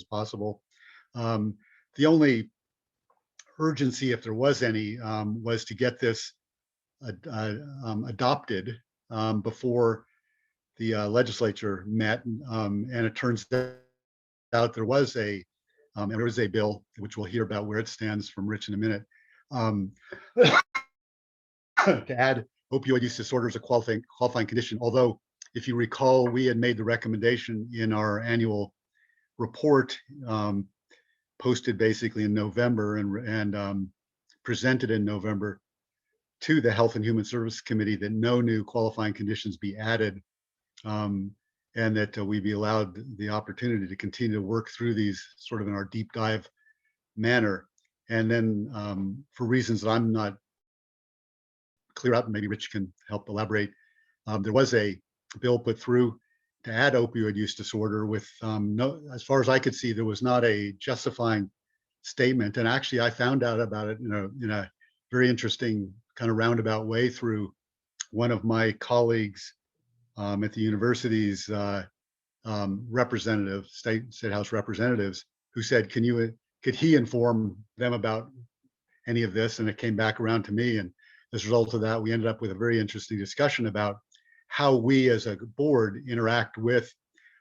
possible. The only urgency, if there was any, was to get this adopted before the legislature met, and it turns out there was a bill, which we'll hear about where it stands from Rich in a minute, to add opioid use disorder as a qualifying condition. Although, if you recall, we had made the recommendation in our annual report, posted basically in November and presented in November to the Health and Human Services Committee, that no new qualifying conditions be added, and that we be allowed the opportunity to continue to work through these sort of in our deep dive manner. And then for reasons that I'm not clear up, and maybe Rich can help elaborate, there was a bill put through to add opioid use disorder with no, as far as I could see, there was not a justifying statement. And actually, I found out about it in a very interesting kind of roundabout way through one of my colleagues at the university's representative, state house representatives, who said, could he inform them about any of this? And it came back around to me. And as a result of that, we ended up with a very interesting discussion about how we as a board interact with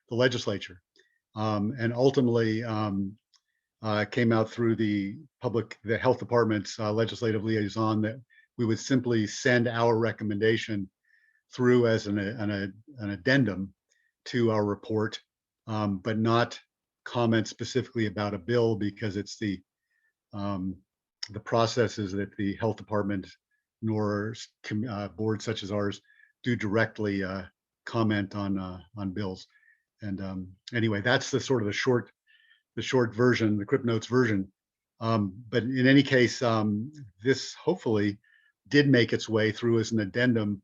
the legislature. And ultimately came out through the health department's legislative liaison that we would simply send our recommendation through as an addendum to our report, but not comment specifically about a bill, because it's the processes that the health department nor boards such as ours do directly comment on bills. And anyway, that's the sort of the short version, the Crip Notes version. But in any case, this hopefully did make its way through as an addendum,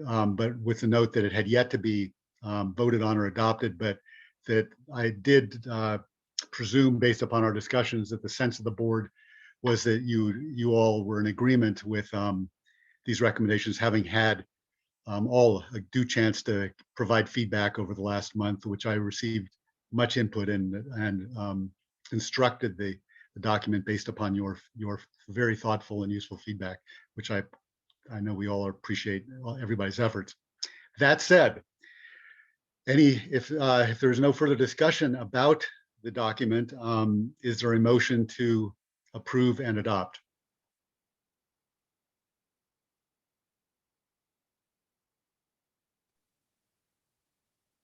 but with the note that it had yet to be voted on or adopted, but that I did presume, based upon our discussions, that the sense of the board was that you all were in agreement with these recommendations, having had all a due chance to provide feedback over the last month, which I received much input and instructed the document based upon your very thoughtful and useful feedback, which I know we all appreciate everybody's efforts. That said, if there's no further discussion about the document, is there a motion to approve and adopt?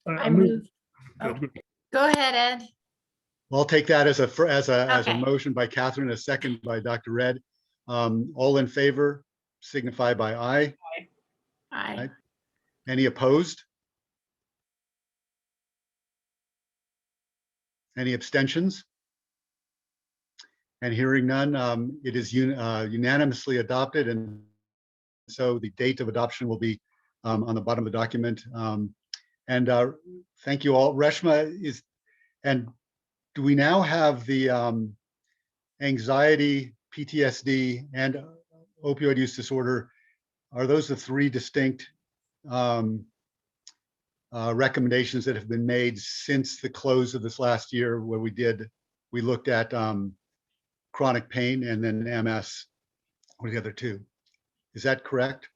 I move. Oh, go ahead, Ed. Well, I'll take that as a Okay. motion by Catherine, a second by Dr. Red. All in favor signify by aye. Aye. Any opposed? Any abstentions? And hearing none, it is unanimously adopted, and so the date of adoption will be on the bottom of the document. And thank you all. Reshma, and do we now have the anxiety, PTSD, and opioid use disorder? Are those the three distinct recommendations that have been made since the close of this last year, where we looked at chronic pain and then MS? What are the other two? Is that correct?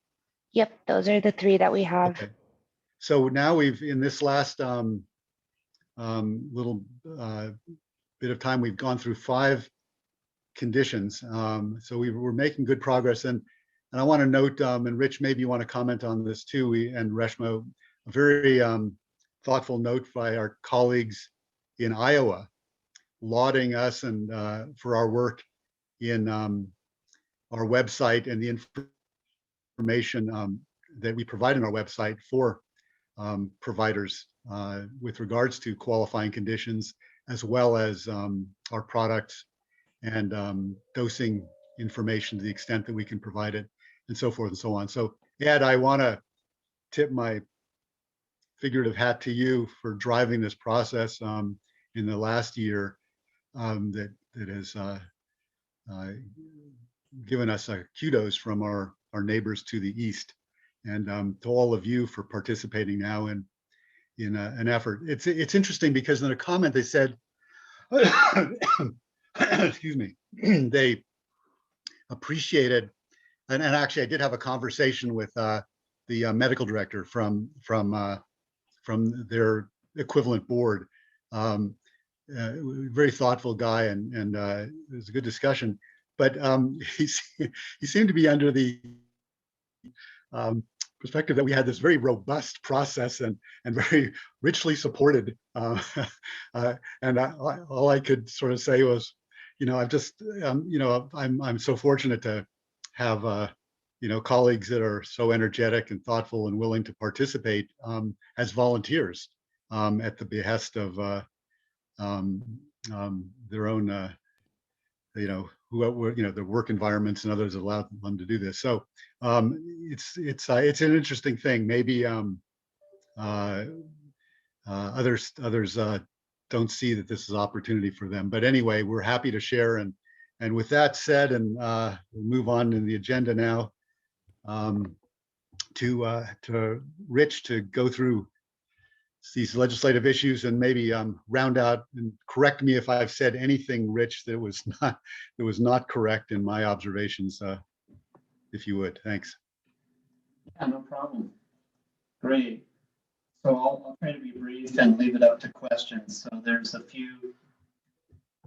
Yep, those are the three that we have. Okay. So now in this last little bit of time, we've gone through 5 conditions. So we're making good progress. And I want to note, and Rich, maybe you want to comment on this too, and Reshma, a very thoughtful note by our colleagues in Iowa, lauding us and for our work in our website and the information that we provide on our website for providers with regards to qualifying conditions, as well as our products and dosing information to the extent that we can provide it, and so forth and so on. So Ed, I want to tip my figurative hat to you for driving this process in the last year that has given us kudos from our neighbors to the east, and to all of you for participating now in an effort. It's interesting because in a comment they said, excuse me, they appreciated, and actually I did have a conversation with the medical director from their equivalent board. Very thoughtful guy, and it was a good discussion. But he seemed to be under the perspective that we had this very robust process and very richly supported. And all I could sort of say was, I've just, I'm so fortunate to have colleagues that are so energetic and thoughtful and willing to participate as volunteers at the behest of their own, whoever, their work environments and others allow them to do this. So it's an interesting thing. Maybe others don't see that this is opportunity for them. But anyway, we're happy to share. And with that said, and we'll move on to the agenda now to Rich to go through these legislative issues and maybe round out and correct me if I've said anything, Rich, that was not correct in my observations, if you would. Thanks. Yeah, no problem. Great. So I'll try to be brief and leave it up to questions. So there's a few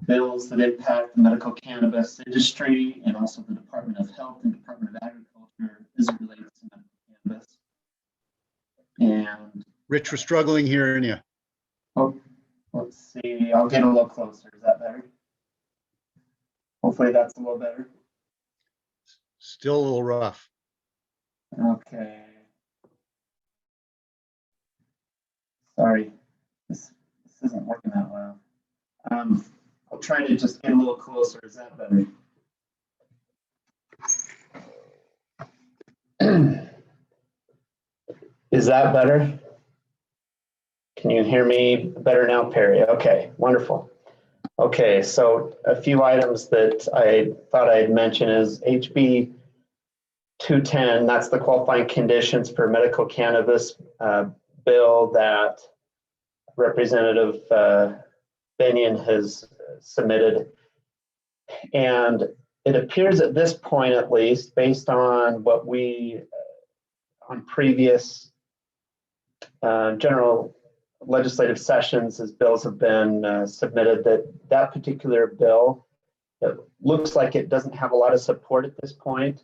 bills that impact the medical cannabis industry and also the Department of Health and Department of Agriculture as it relates to medical cannabis. And Rich, we're struggling hearing you. oh, let's see. I'll get a little closer. Is that better? Hopefully that's a little better. Still a little rough. Okay. Sorry, this isn't working that well. I'll try to just get a little closer. Is that better? Is that better? Can you hear me better now, Perry? Okay, wonderful. Okay, so a few items that I thought I'd mention is HB 210, that's the qualifying conditions for medical cannabis bill that Representative Bennion has submitted. And it appears at this point, at least, based on what we, on previous general legislative sessions as bills have been submitted, that particular bill, it looks like it doesn't have a lot of support at this point.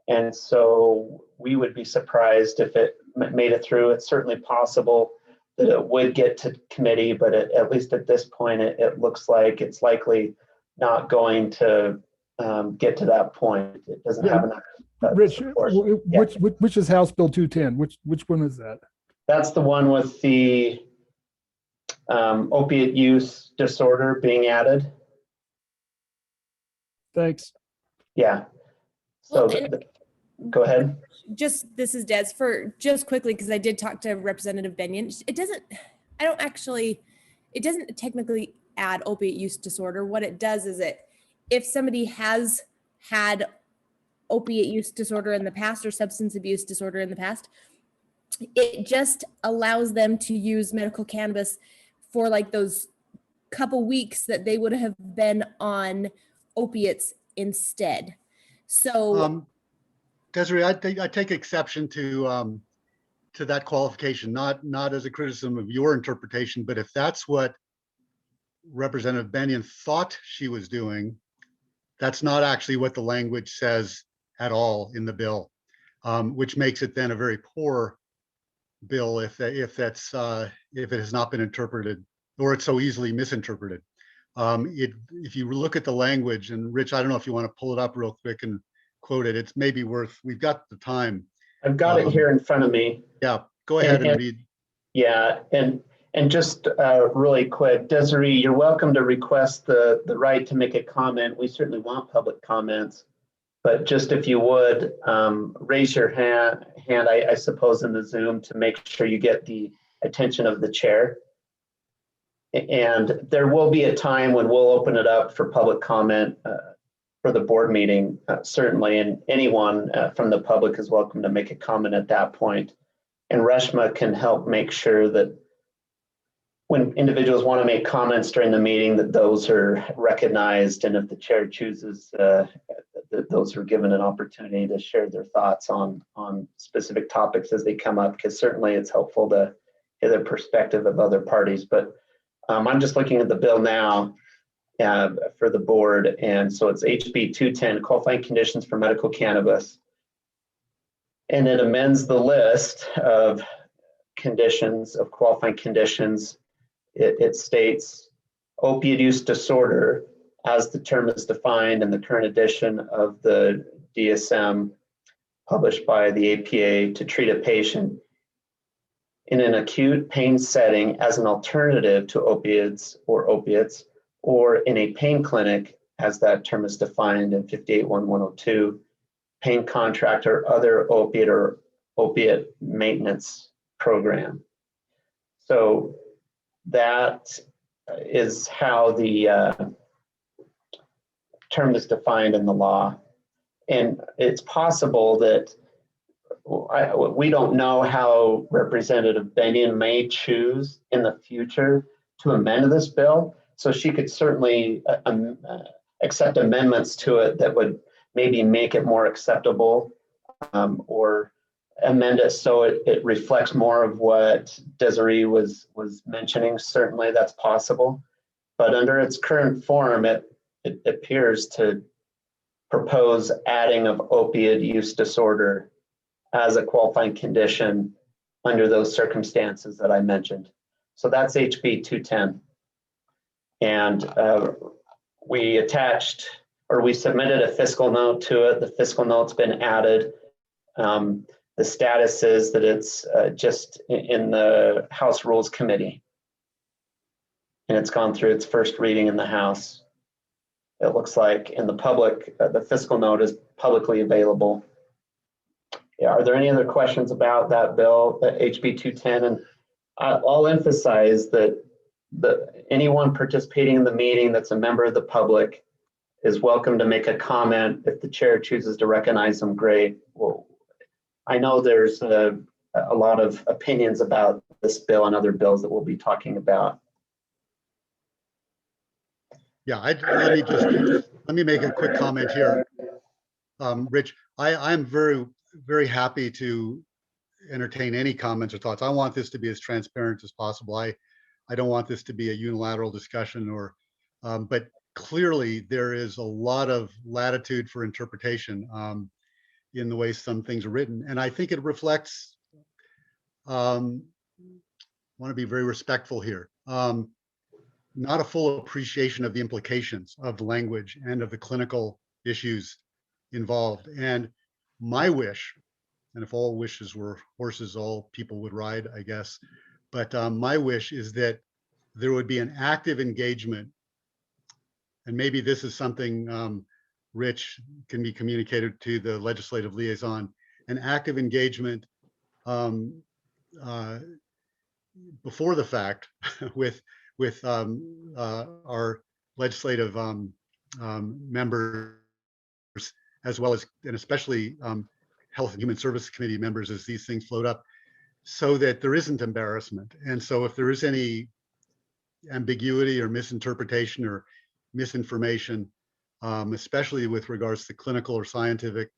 And so we would be surprised if it made it through. It's certainly possible that it would get to committee, but at least at this point, it looks like it's likely not going to get to that point. It doesn't have enough Rich, support. which is House Bill 210? Which one is that? That's the one with the opiate use disorder being added. Thanks. Yeah. So go ahead. This is Des, for just quickly, because I did talk to Representative Bennion. It doesn't technically add opiate use disorder. What it does is if somebody has had opiate use disorder in the past or substance abuse disorder in the past, it just allows them to use medical cannabis for like those couple weeks that they would have been on opiates instead. So Desiree, I take exception to that qualification, not as a criticism of your interpretation, but if that's what Representative Bennion thought she was doing, that's not actually what the language says at all in the bill, which makes it then a very poor bill if it has not been interpreted or it's so easily misinterpreted. If you look at the language, and Rich, I don't know if you want to pull it up real quick and quote it. It's maybe worth. We've got the time. I've got it here in front of me. Yeah, go ahead and read. Yeah, and just really quick, Desiree, you're welcome to request the right to make a comment. We certainly want public comments, but just if you would raise your hand, I suppose, in the Zoom to make sure you get the attention of the chair. And there will be a time when we'll open it up for public comment for the board meeting, certainly, and anyone from the public is welcome to make a comment at that point. And Reshma can help make sure that when individuals want to make comments during the meeting, that those are recognized, and if the chair chooses, that those are given an opportunity to share their thoughts on specific topics as they come up, because certainly it's helpful to hear the perspective of other parties. But I'm just looking at the bill now for the board, and so it's HB 210, qualifying conditions for medical cannabis, and it amends the list of conditions, of qualifying conditions. It states opiate use disorder, as the term is defined in the current edition of the DSM published by the APA, to treat a patient in an acute pain setting as an alternative to opiates, or in a pain clinic, as that term is defined in 58.1.102, pain contract or other opiate maintenance program. So that is how the term is defined in the law. And it's possible that we don't know how Representative Bennion may choose in the future to amend this bill. So she could certainly accept amendments to it that would maybe make it more acceptable, or amend it so it reflects more of what Desiree was mentioning. Certainly that's possible. But under its current form, it appears to propose adding of opiate use disorder as a qualifying condition under those circumstances that I mentioned. So that's HB 210. And we attached, or we submitted a fiscal note to it. The fiscal note's been added. The status is that it's just in the House Rules Committee, and it's gone through its first reading in the House. It looks like in the public, the fiscal note is publicly available. Yeah, are there any other questions about that bill, HB 210? And I'll emphasize that anyone participating in the meeting that's a member of the public is welcome to make a comment. If the chair chooses to recognize them, great. Well, I know there's a lot of opinions about this bill and other bills that we'll be talking about. Yeah, let me make a quick comment here. Rich, I'm very happy to entertain any comments or thoughts. I want this to be as transparent as possible. I don't want this to be a unilateral discussion, or but clearly there is a lot of latitude for interpretation in the way some things are written. And I think it reflects, want to be very respectful here, not a full appreciation of the implications of the language and of the clinical issues involved. And my wish, and if all wishes were horses, all people would ride, I guess, but my wish is that there would be an active engagement, and maybe this is something Rich can be communicated to the legislative liaison, an active engagement before the fact with our legislative members, as well as, and especially Health and Human Services Committee members as these things float up, so that there isn't embarrassment. And so if there is any ambiguity or misinterpretation or misinformation, especially with regards to clinical or scientific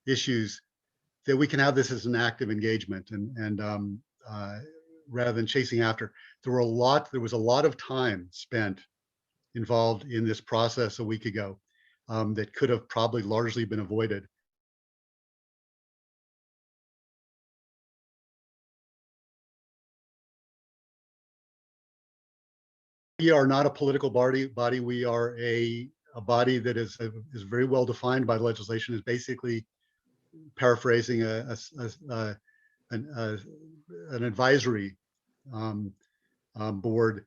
issues, that we can have this as an active engagement, and rather than chasing after. There was a lot of time spent involved in this process a week ago that could have probably largely been avoided. We are not a political body. We are a body that is very well defined by legislation. Is basically paraphrasing an advisory board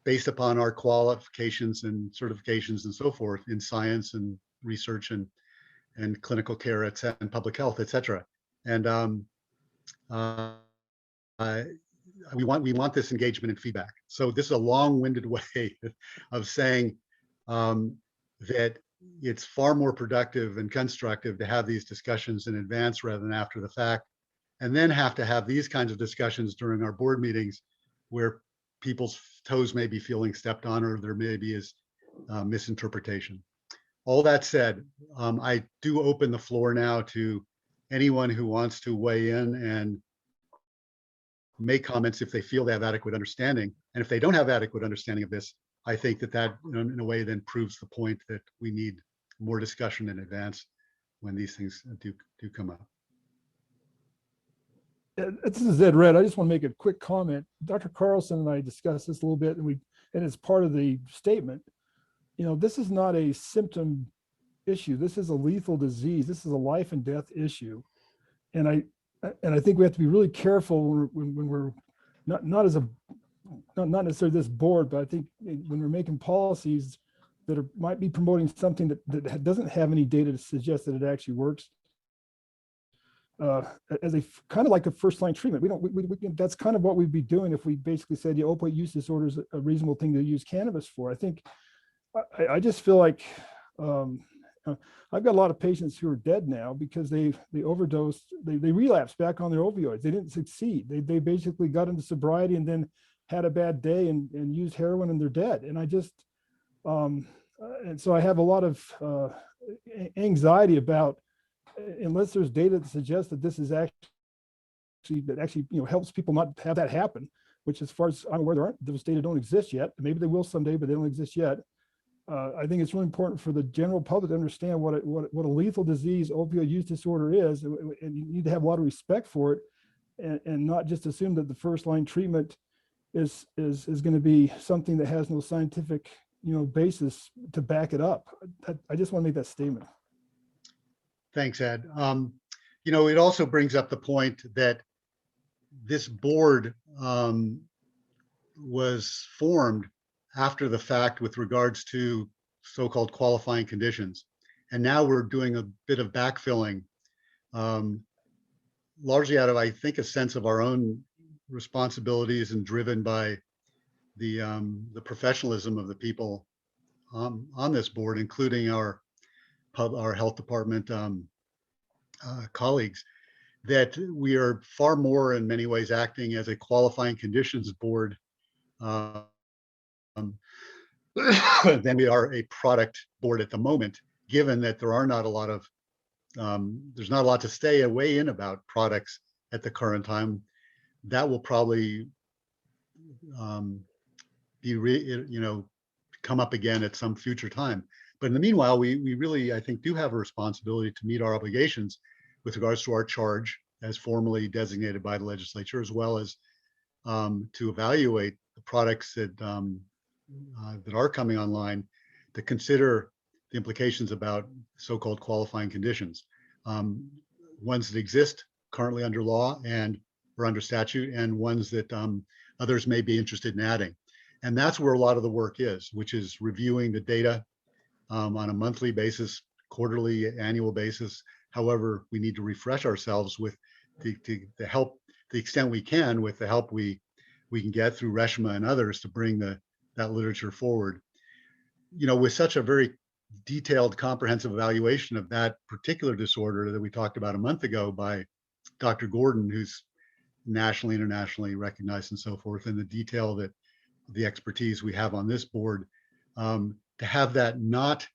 based upon our qualifications and certifications and so forth in science and research and clinical care, and public health, etc. And we want this engagement and feedback. So this is a long-winded way of saying that it's far more productive and constructive to have these discussions in advance rather than after the fact, and then have to have these kinds of discussions during our board meetings where people's toes may be feeling stepped on, or there maybe is misinterpretation. All that said, I do open the floor now to anyone who wants to weigh in and make comments if they feel they have adequate understanding. And if they don't have adequate understanding of this, I think that in a way then proves the point that we need more discussion in advance when these things do come up. This is Ed Red. I just want to make a quick comment. Dr. Carlson and I discussed this a little bit, and it's part of the statement. You know, this is not a symptom issue. This is a lethal disease. This is a life and death issue. And I think we have to be really careful when we're not necessarily this board, but I think when we're making policies that might be promoting something that doesn't have any data to suggest that it actually works. As a kind of like a first line treatment. That's kind of what we'd be doing if we basically said, yeah, opioid use disorder is a reasonable thing to use cannabis for. I think, I just feel like I've got a lot of patients who are dead now because they overdosed, they relapsed back on their opioids. They didn't succeed. They basically got into sobriety and then had a bad day and used heroin and they're dead. And I just, and so I have a lot of anxiety about, unless there's data that suggests that this is actually helps people not have that happen, which as far as I'm aware, those data don't exist yet. Maybe they will someday, but they don't exist yet. I think it's really important for the general public to understand what a lethal disease opioid use disorder is, and you need to have a lot of respect for it, and not just assume that the first line treatment is going to be something that has no scientific basis to back it up. I just want to make that statement. Thanks, Ed. It also brings up the point that this board was formed after the fact with regards to so-called qualifying conditions. And now we're doing a bit of backfilling, largely out of, I think, a sense of our own responsibilities and driven by the professionalism of the people on this board, including our health department colleagues, that we are far more in many ways acting as a qualifying conditions board than we are a product board at the moment, given that there are not a lot of, there's not a lot to stay away in about products at the current time. That will probably come up again at some future time. But in the meanwhile, we really, I think, do have a responsibility to meet our obligations with regards to our charge as formally designated by the legislature, as well as to evaluate the products that are coming online, to consider the implications about so-called qualifying conditions, ones that exist currently under law and or under statute, and ones that others may be interested in adding. And that's where a lot of the work is, which is reviewing the data on a monthly basis, quarterly, annual basis. However, we need to refresh ourselves with the help, the extent we can, with the help we can get through Reshma and others to bring that literature forward. With such a very detailed, comprehensive evaluation of that particular disorder that we talked about a month ago by Dr. Gordon, who's nationally, internationally recognized and so forth, and the detail that the expertise we have on this board, to have that not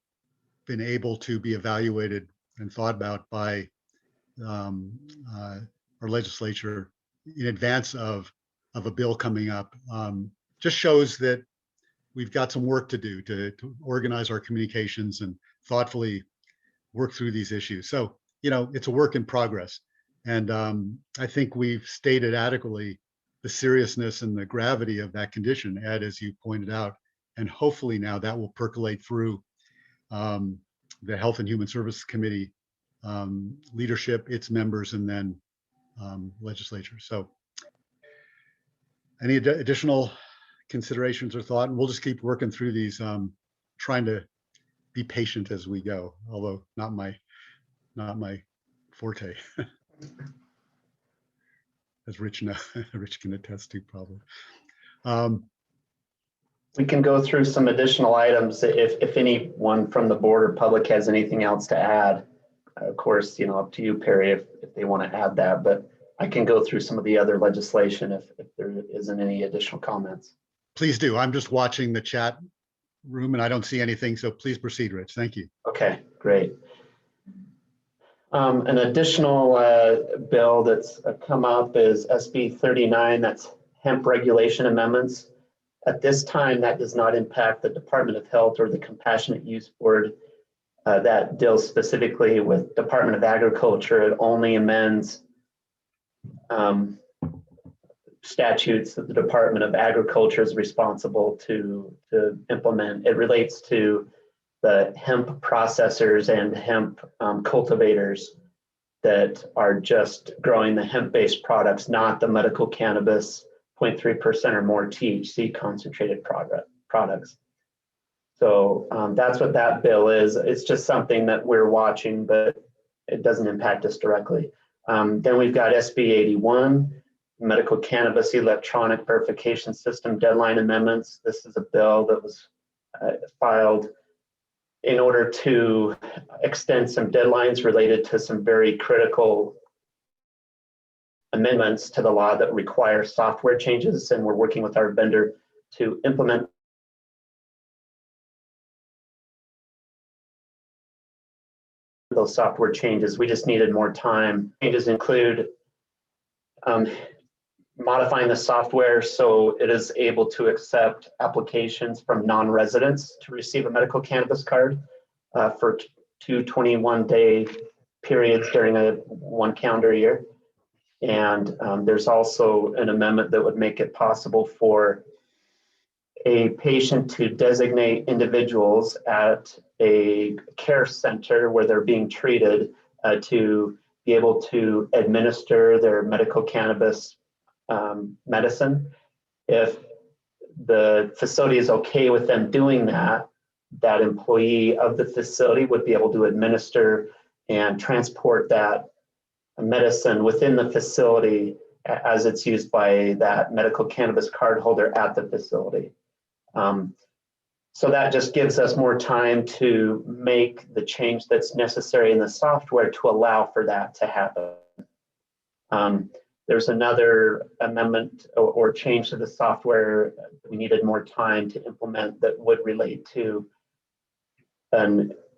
been able to be evaluated and thought about by our legislature in advance of a bill coming up, just shows that we've got some work to do to organize our communications and thoughtfully work through these issues. So, it's a work in progress. And I think we've stated adequately the seriousness and the gravity of that condition, Ed, as you pointed out. And hopefully now that will percolate through the Health and Human Services Committee leadership, its members, and then legislature. So any additional considerations or thought? And we'll just keep working through these, trying to be patient as we go, although not my forte. As Rich can attest to, probably. We can go through some additional items if anyone from the board or public has anything else to add. Of course, up to you, Perry, if they want to add that. But I can go through some of the other legislation if there isn't any additional comments. Please do. I'm just watching the chat room and I don't see anything, so please proceed, Rich. Thank you. Okay, great. An additional bill that's come up is SB 39, that's hemp regulation amendments. At this time, that does not impact the Department of Health or the Compassionate Use Board. That deals specifically with Department of Agriculture. It only amends statutes that the Department of Agriculture is responsible to implement. It relates to the hemp processors and hemp cultivators that are just growing the hemp-based products, not the medical cannabis 0.3% or more THC concentrated products. So that's what that bill is. It's just something that we're watching, but it doesn't impact us directly. Then we've got SB 81, Medical Cannabis Electronic Verification System Deadline Amendments. This is a bill that was filed in order to extend some deadlines related to some very critical amendments to the law that require software changes, and we're working with our vendor to implement those software changes. We just needed more time. Changes include modifying the software so it is able to accept applications from non-residents to receive a medical cannabis card for 2 21-day periods during one calendar year. And there's also an amendment that would make it possible for a patient to designate individuals at a care center where they're being treated to be able to administer their medical cannabis medicine. If the facility is okay with them doing that, that employee of the facility would be able to administer and transport that medicine within the facility as it's used by that medical cannabis card holder at the facility. So that just gives us more time to make the change that's necessary in the software to allow for that to happen. There's another amendment or change to the software we needed more time to implement that would relate to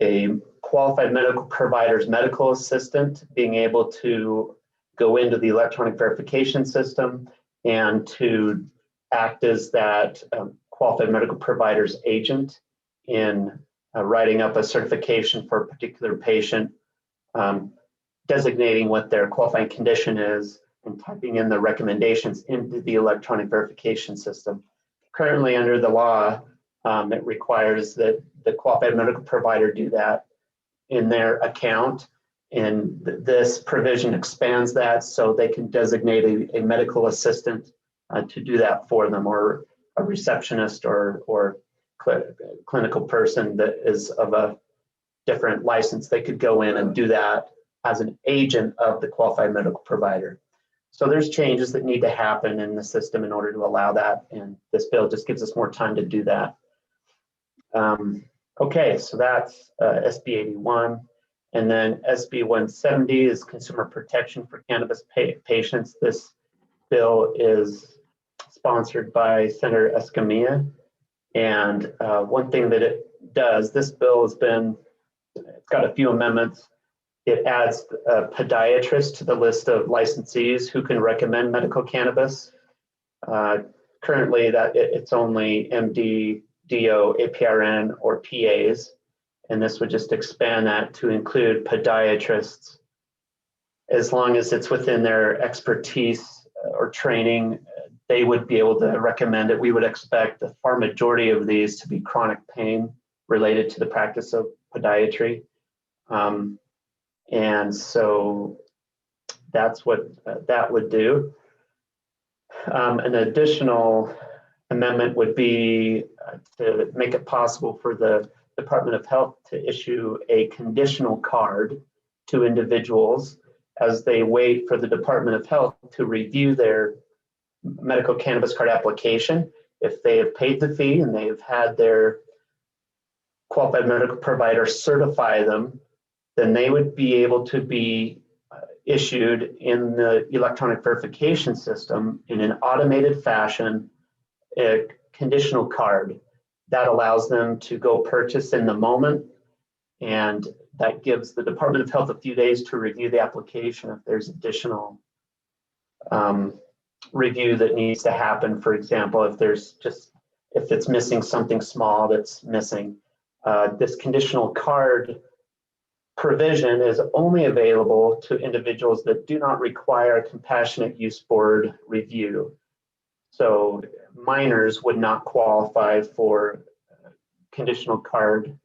a qualified medical provider's medical assistant being able to go into the electronic verification system and to act as that qualified medical provider's agent in writing up a certification for a particular patient, designating what their qualifying condition is, and typing in the recommendations into the electronic verification system. Currently, under the law, it requires that the qualified medical provider do that in their account, and this provision expands that so they can designate a medical assistant to do that for them, or a receptionist or clinical person that is of a different license. They could go in and do that as an agent of the qualified medical provider. So there's changes that need to happen in the system in order to allow that, and this bill just gives us more time to do that. Okay, so that's SB 81. And then SB 170 is Consumer Protection for Cannabis Patients. This bill is sponsored by Senator Escamilla. And one thing that it does, this bill has been, it's got a few amendments. It adds a podiatrist to the list of licensees who can recommend medical cannabis. Currently, it's only MD, DO, APRN, or PAs, and this would just expand that to include podiatrists. As long as it's within their expertise or training, they would be able to recommend it. We would expect the far majority of these to be chronic pain related to the practice of podiatry. And so that's what that would do. An additional amendment would be to make it possible for the Department of Health to issue a conditional card to individuals as they wait for the Department of Health to review their medical cannabis card application. If they have paid the fee and they have had their qualified medical provider certify them, then they would be able to be issued in the electronic verification system in an automated fashion a conditional card that allows them to go purchase in the moment, and that gives the Department of Health a few days to review the application if there's additional review that needs to happen. For example, if it's missing something small that's missing. This conditional card provision is only available to individuals that do not require a compassionate use board review. So minors would not qualify for conditional card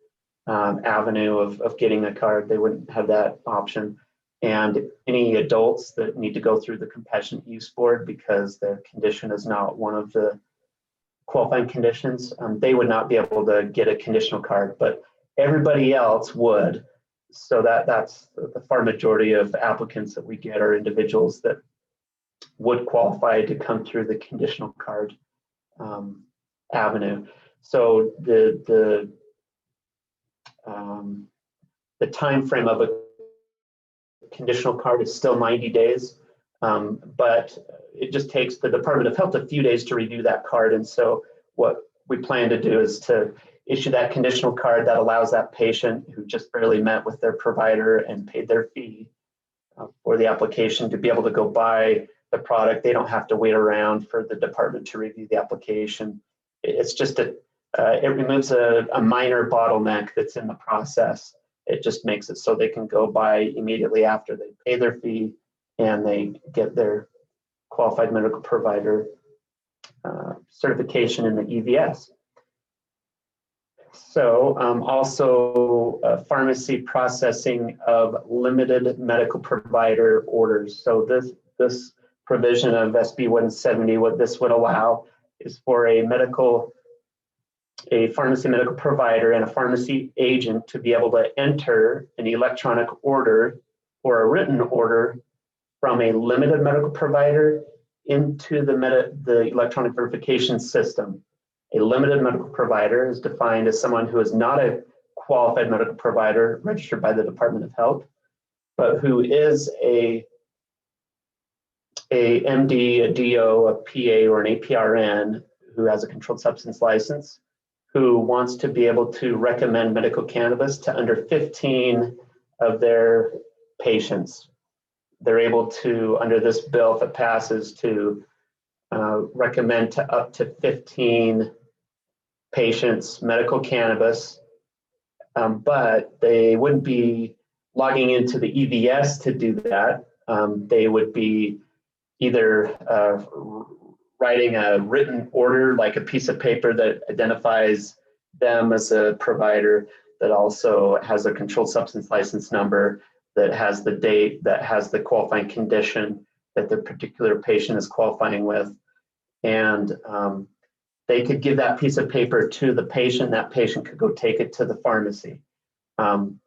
avenue of getting a card. They wouldn't have that option. And any adults that need to go through the compassionate use board because their condition is not one of the qualifying conditions, they would not be able to get a conditional card, but everybody else would. So that's the far majority of applicants that we get are individuals that would qualify to come through the conditional card avenue. So the time frame of a conditional card is still 90 days, but it just takes the Department of Health a few days to review that card. And so what we plan to do is to issue that conditional card that allows that patient who just barely met with their provider and paid their fee for the application to be able to go buy the product. They don't have to wait around for the department to review the application. It's just it removes a minor bottleneck that's in the process. It just makes it so they can go buy immediately after they pay their fee and they get their qualified medical provider certification in the EVS. So also pharmacy processing of limited medical provider orders. So this provision of SB 170, what this would allow is for a pharmacy medical provider and a pharmacy agent to be able to enter an electronic order or a written order from a limited medical provider into the electronic verification system. A limited medical provider is defined as someone who is not a qualified medical provider registered by the Department of Health, but who is a MD, a DO, a PA, or an APRN who has a controlled substance license, who wants to be able to recommend medical cannabis to under 15 of their patients. They're able to, under this bill, if it passes, to recommend to up to 15 patients medical cannabis, but they wouldn't be logging into the EVS to do that. They would be either writing a written order, like a piece of paper that identifies them as a provider, that also has a controlled substance license number, that has the date, that has the qualifying condition that the particular patient is qualifying with. And they could give that piece of paper to the patient. That patient could go take it to the pharmacy. And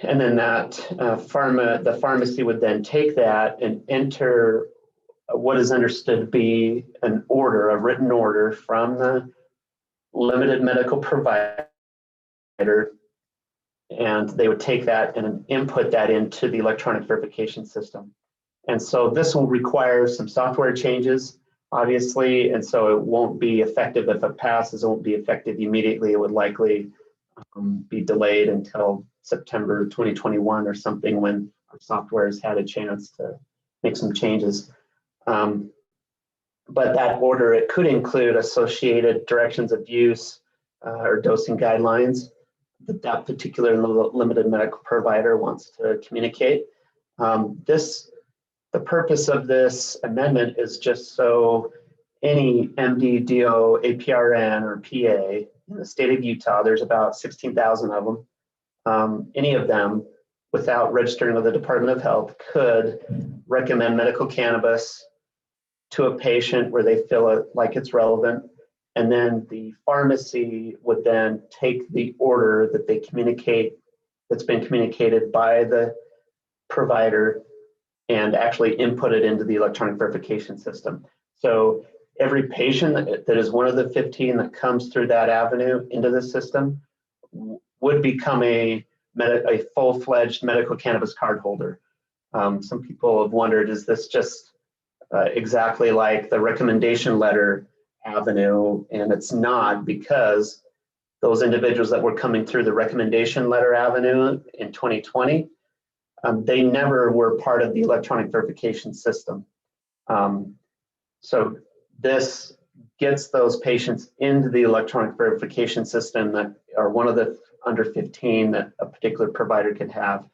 then the pharmacy would then take that and enter what is understood to be an order, a written order from the limited medical provider, and they would take that and input that into the electronic verification system. And so this will require some software changes, obviously, and so it won't be effective if it passes. It won't be effective immediately. It would likely be delayed until September 2021 or something, when our software has had a chance to make some changes. But that order, it could include associated directions of use or dosing guidelines that particular limited medical provider wants to communicate. The purpose of this amendment is just so any MD, DO, APRN, or PA in the state of Utah, there's about 16,000 of them, any of them without registering with the Department of Health could recommend medical cannabis to a patient where they feel it like it's relevant. And then the pharmacy would then take the order that they communicate, that's been communicated by the provider, and actually input it into the electronic verification system. So every patient that is one of the 15 that comes through that avenue into the system would become a full-fledged medical cannabis card holder. Some people have wondered, is this just exactly like the recommendation letter avenue? And it's not, because those individuals that were coming through the recommendation letter avenue in 2020, they never were part of the electronic verification system. So this gets those patients into the electronic verification system that are one of the under 15 that a particular provider can have.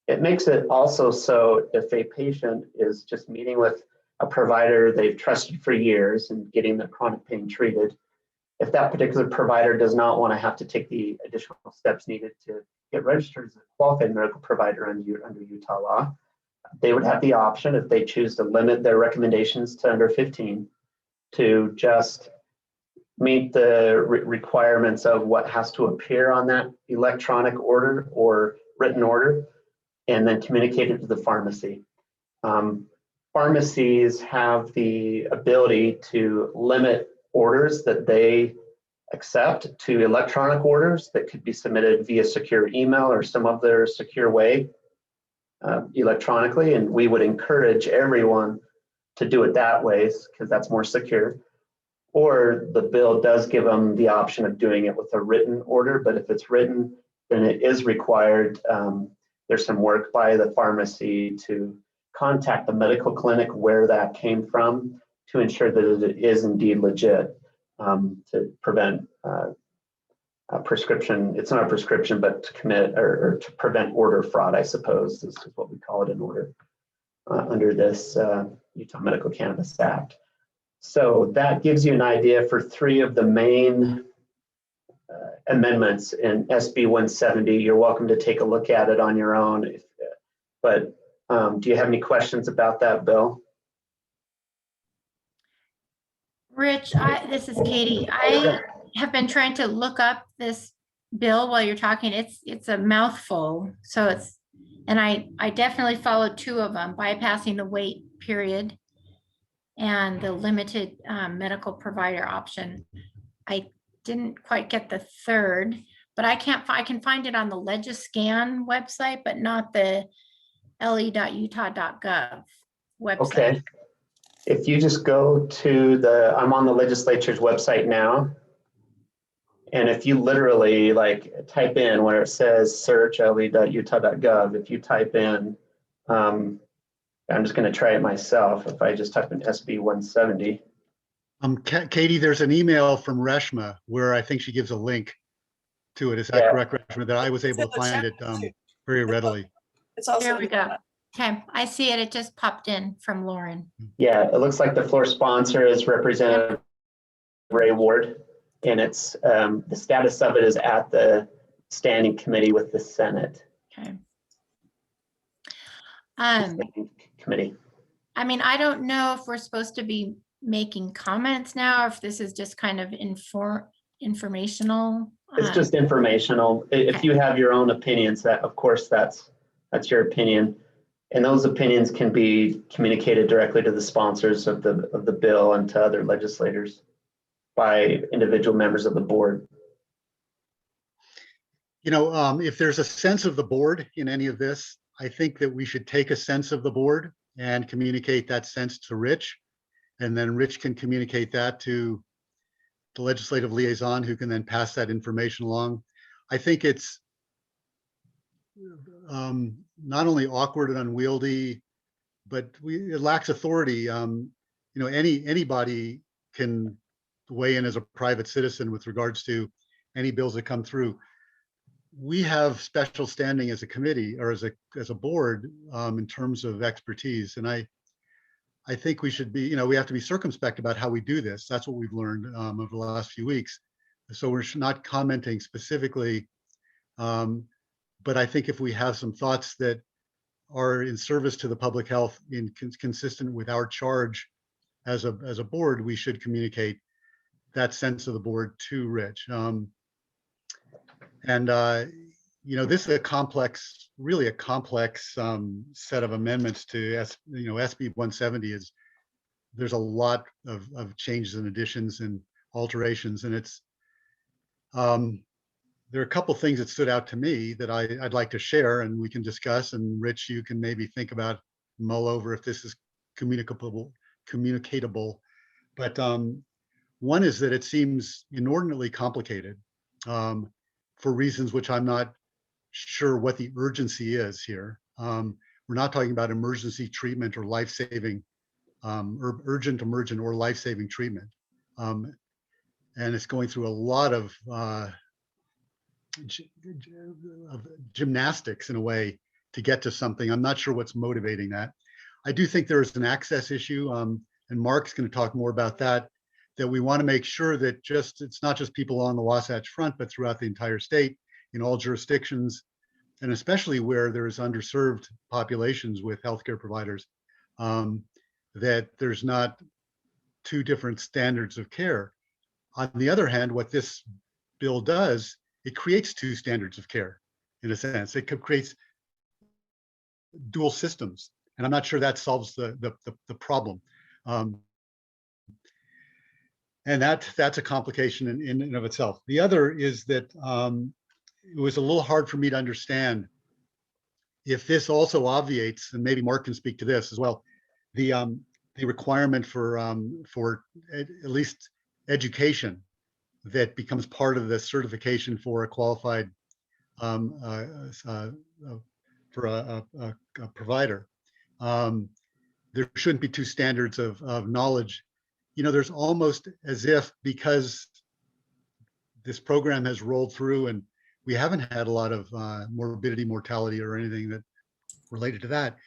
It makes it also so if a patient is just meeting with a provider they've trusted for years and getting their chronic pain treated, if that particular provider does not want to have to take the additional steps needed to get registered as a qualified medical provider under Utah law, they would have the option, if they choose to limit their recommendations to under 15, to just meet the requirements of what has to appear on that electronic order or written order, and then communicate it to the pharmacy. Pharmacies have the ability to limit orders that they accept to electronic orders that could be submitted via secure email or some other secure way electronically, and we would encourage everyone to do it that way because that's more secure. Or the bill does give them the option of doing it with a written order, but if it's written, then it is required. There's some work by the pharmacy to contact the medical clinic where that came from to ensure that it is indeed legit, to prevent a prescription. It's not a prescription, but to commit or to prevent order fraud, I suppose, is what we call it in order under this Utah Medical Cannabis Act. So that gives you an idea for 3 of the main amendments in SB 170. You're welcome to take a look at it on your own. But do you have any questions about that bill? Rich, this is Katie. I have been trying to look up this bill while you're talking. It's a mouthful. So and I definitely followed 2 of them, bypassing the wait period and the limited medical provider option. I didn't quite get the 3rd, but I can find it on the Legiscan website, but not the le.utah.gov website. Okay. If you just go to I'm on the legislature's website now. And if you literally type in where it says search le.utah.gov, if you type in, I'm just going to try it myself. If I just type in SB 170. Katie, there's an email from Reshma where I think she gives a link to it. Is that correct, Reshma? That I was able to find it very readily. It's also There we go. Okay, I see it. It just popped in from Lauren. Yeah, it looks like the floor sponsor is Representative Ray Ward, and it's the status of it is at the standing committee with the Senate. Okay. Committee. I mean, I don't know if we're supposed to be making comments now, or if this is just kind of informational. It's just informational. If you have your own opinions, that of course that's your opinion, and those opinions can be communicated directly to the sponsors of the bill and to other legislators by individual members of the board. You know, if there's a sense of the board in any of this, I think that we should take a sense of the board and communicate that sense to Rich, and then Rich can communicate that to the legislative liaison, who can then pass that information along. I think it's not only awkward and unwieldy, but it lacks authority. You know, anybody can weigh in as a private citizen with regards to any bills that come through. We have special standing as a committee or as a board in terms of expertise, and I think we should be, you know, we have to be circumspect about how we do this. That's what we've learned over the last few weeks. So we're not commenting specifically, but I think if we have some thoughts that are in service to the public health, consistent with our charge as a board, we should communicate that sense of the board to Rich. You know, this is a complex, really a complex set of amendments to SB 170. There's a lot of changes and additions and alterations, and it's there are a couple things that stood out to me that I'd like to share, and we can discuss. And Rich, you can maybe think about, mull over if this is communicable. But one is that it seems inordinately complicated for reasons which I'm not sure what the urgency is here. We're not talking about emergency treatment or life-saving, or urgent, emergent, or life-saving treatment. And it's going through a lot of gymnastics in a way to get to something. I'm not sure what's motivating that. I do think there is an access issue, and Mark's going to talk more about that, that we want to make sure that it's not just people on the Wasatch Front, but throughout the entire state, in all jurisdictions, and especially where there's underserved populations with healthcare providers, that there's not two different standards of care. On the other hand, what this bill does, it creates two standards of care, in a sense. It creates dual systems, and I'm not sure that solves the problem. And that's a complication in and of itself. The other is that it was a little hard for me to understand if this also obviates, and maybe Mark can speak to this as well, the requirement for at least education that becomes part of the certification for a qualified for a provider. There shouldn't be two standards of knowledge. You know, there's almost as if, because this program has rolled through and we haven't had a lot of morbidity, mortality, or anything that related to that,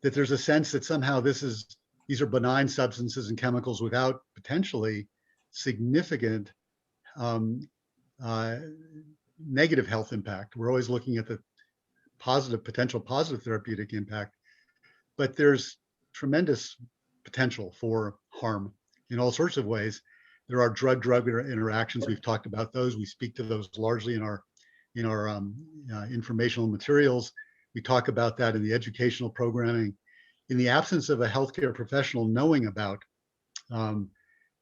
that there's a sense that somehow these are benign substances and chemicals without potentially significant negative health impact. We're always looking at the potential positive therapeutic impact, but there's tremendous potential for harm in all sorts of ways. There are drug-drug interactions. We've talked about those. We speak to those largely in our informational materials. We talk about that in the educational programming. In the absence of a healthcare professional knowing about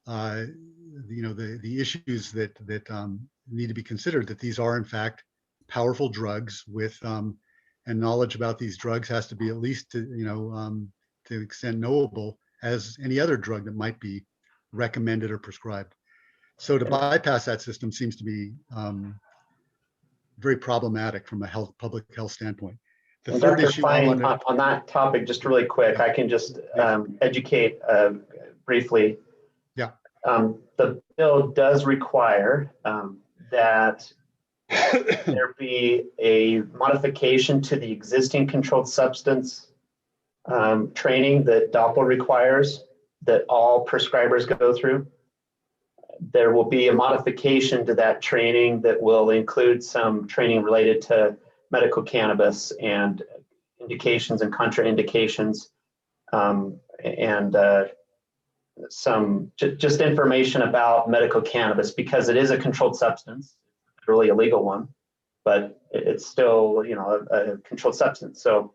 the issues that need to be considered, that these are in fact powerful drugs with and knowledge about these drugs has to be at least to the extent knowable as any other drug that might be recommended or prescribed. So to bypass that system seems to be very problematic from a public health standpoint. The third Dr. issue Fine, on that topic, just really quick, I can just educate briefly. Yeah. The bill does require that there be a modification to the existing controlled substance training that DOPL requires, that all prescribers go through. There will be a modification to that training that will include some training related to medical cannabis and indications and contraindications, and some just information about medical cannabis, because it is a controlled substance, really a legal one, but it's still, a controlled substance. So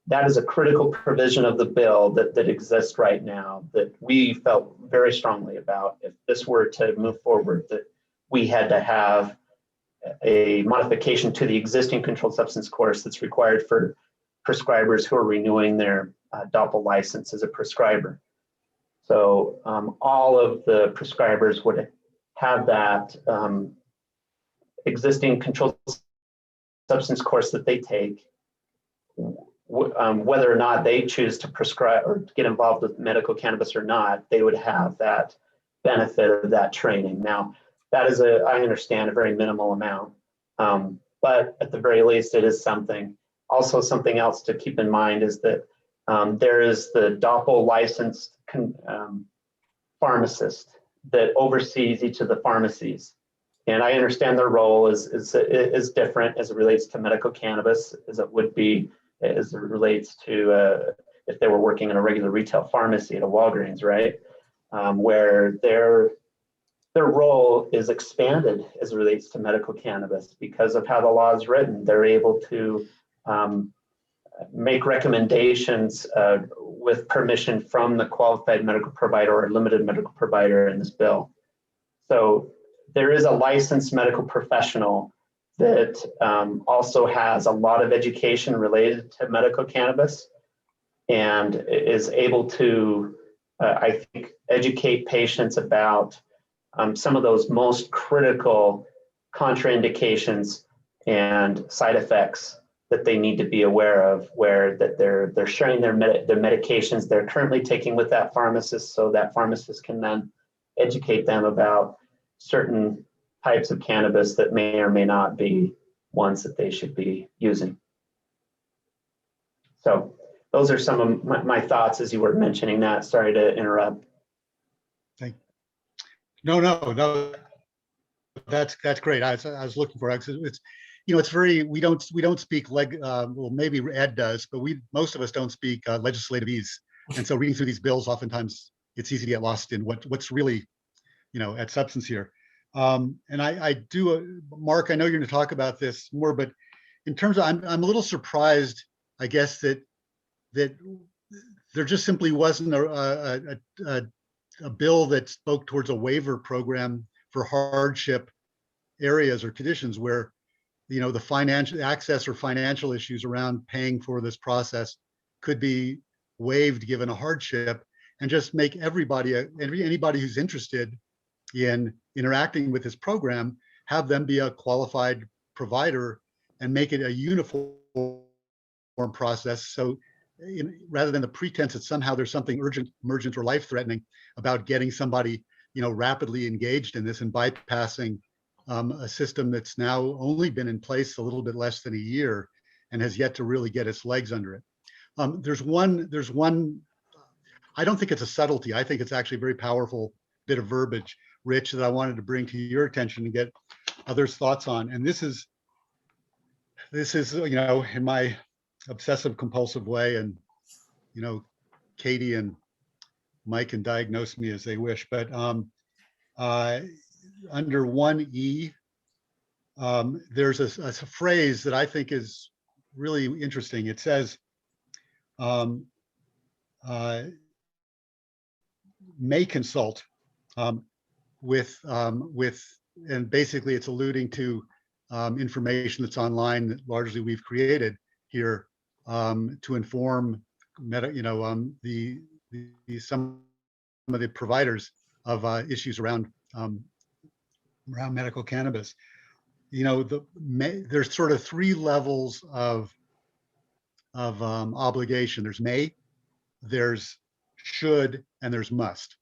that is a critical provision of the bill that exists right now that we felt very strongly about. If this were to move forward, that we had to have a modification to the existing controlled substance course that's required for prescribers who are renewing their DOPL license as a prescriber. So all of the prescribers would have that existing controlled substance course that they take, whether or not they choose to prescribe or get involved with medical cannabis or not, they would have that benefit of that training. Now, that is I understand, a very minimal amount, but at the very least, it is something. Also, something else to keep in mind is that there is the DOPL licensed pharmacist that oversees each of the pharmacies. And I understand their role is different as it relates to medical cannabis as it would be as it relates to if they were working in a regular retail pharmacy at a Walgreens, right? Where their role is expanded as it relates to medical cannabis because of how the law is written. They're able to make recommendations with permission from the qualified medical provider or limited medical provider in this bill. So there is a licensed medical professional that also has a lot of education related to medical cannabis and is able to, I think, educate patients about some of those most critical contraindications and side effects that they need to be aware of, where that they're sharing their medications they're currently taking with that pharmacist, so that pharmacist can then educate them about certain types of cannabis that may or may not be ones that they should be using. So those are some of my thoughts as you were mentioning that. Sorry to interrupt. No, that's great. I was looking for it. It's, you know, it's very, we don't speak well, maybe Ed does, but most of us don't speak legislative ease. And so reading through these bills, oftentimes it's easy to get lost in what's really, you know, at substance here. And I do, Mark, I know you're going to talk about this more, but in terms of, I'm a little surprised, I guess, that there just simply wasn't a bill that spoke towards a waiver program for hardship areas or conditions where, you know, the financial access or financial issues around paying for this process could be waived given a hardship, and just make anybody who's interested in interacting with this program, have them be a qualified provider and make it a uniform process. So rather than the pretense that somehow there's something urgent, emergent, or life-threatening about getting somebody, you know, rapidly engaged in this and bypassing a system that's now only been in place a little bit less than a year and has yet to really get its legs under it. There's one, I don't think it's a subtlety. I think it's actually a very powerful bit of verbiage, Rich, that I wanted to bring to your attention and get others' thoughts on. And this is, you know, in my obsessive compulsive way, and, you know, Katie and Mike can diagnose me as they wish, but under 1E, there's a phrase that I think is really interesting. It says, may consult with, and basically it's alluding to information that's online that largely we've created here to inform some of the providers of issues around medical cannabis. You know, there's sort of three levels of obligation. There's may, there's should, and there's must.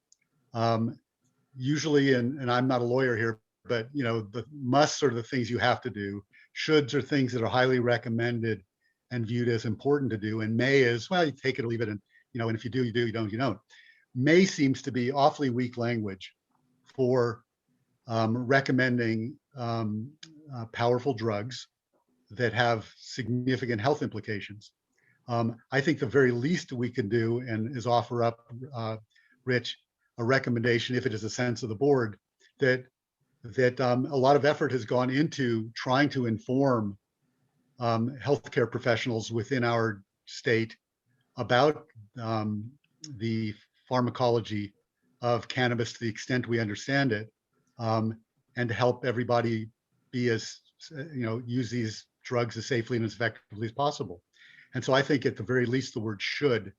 Usually, and I'm not a lawyer here, but, you know, the musts are the things you have to do. Shoulds are things that are highly recommended and viewed as important to do. And may is, well, you take it or leave it. And, you know, and if you do, you do, you don't, you don't. May seems to be awfully weak language for recommending powerful drugs that have significant health implications. I think the very least we can do and is offer up, Rich, a recommendation, if it is a sense of the board, that a lot of effort has gone into trying to inform healthcare professionals within our state about the pharmacology of cannabis to the extent we understand it, and to help everybody be as, you know, use these drugs as safely and as effectively as possible. And so I think at the very least the word should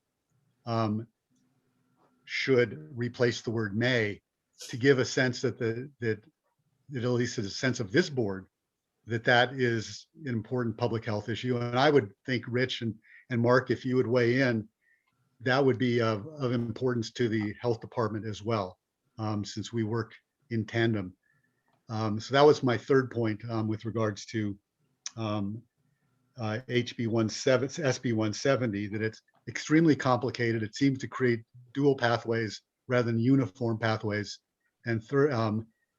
replace the word may, to give a sense that that at least a sense of this board that is an important public health issue. And I would think, Rich and Mark, if you would weigh in, that would be of importance to the health department as well, since we work in tandem. So that was my third point with regards to SB 170, that it's extremely complicated. It seems to create dual pathways rather than uniform pathways. And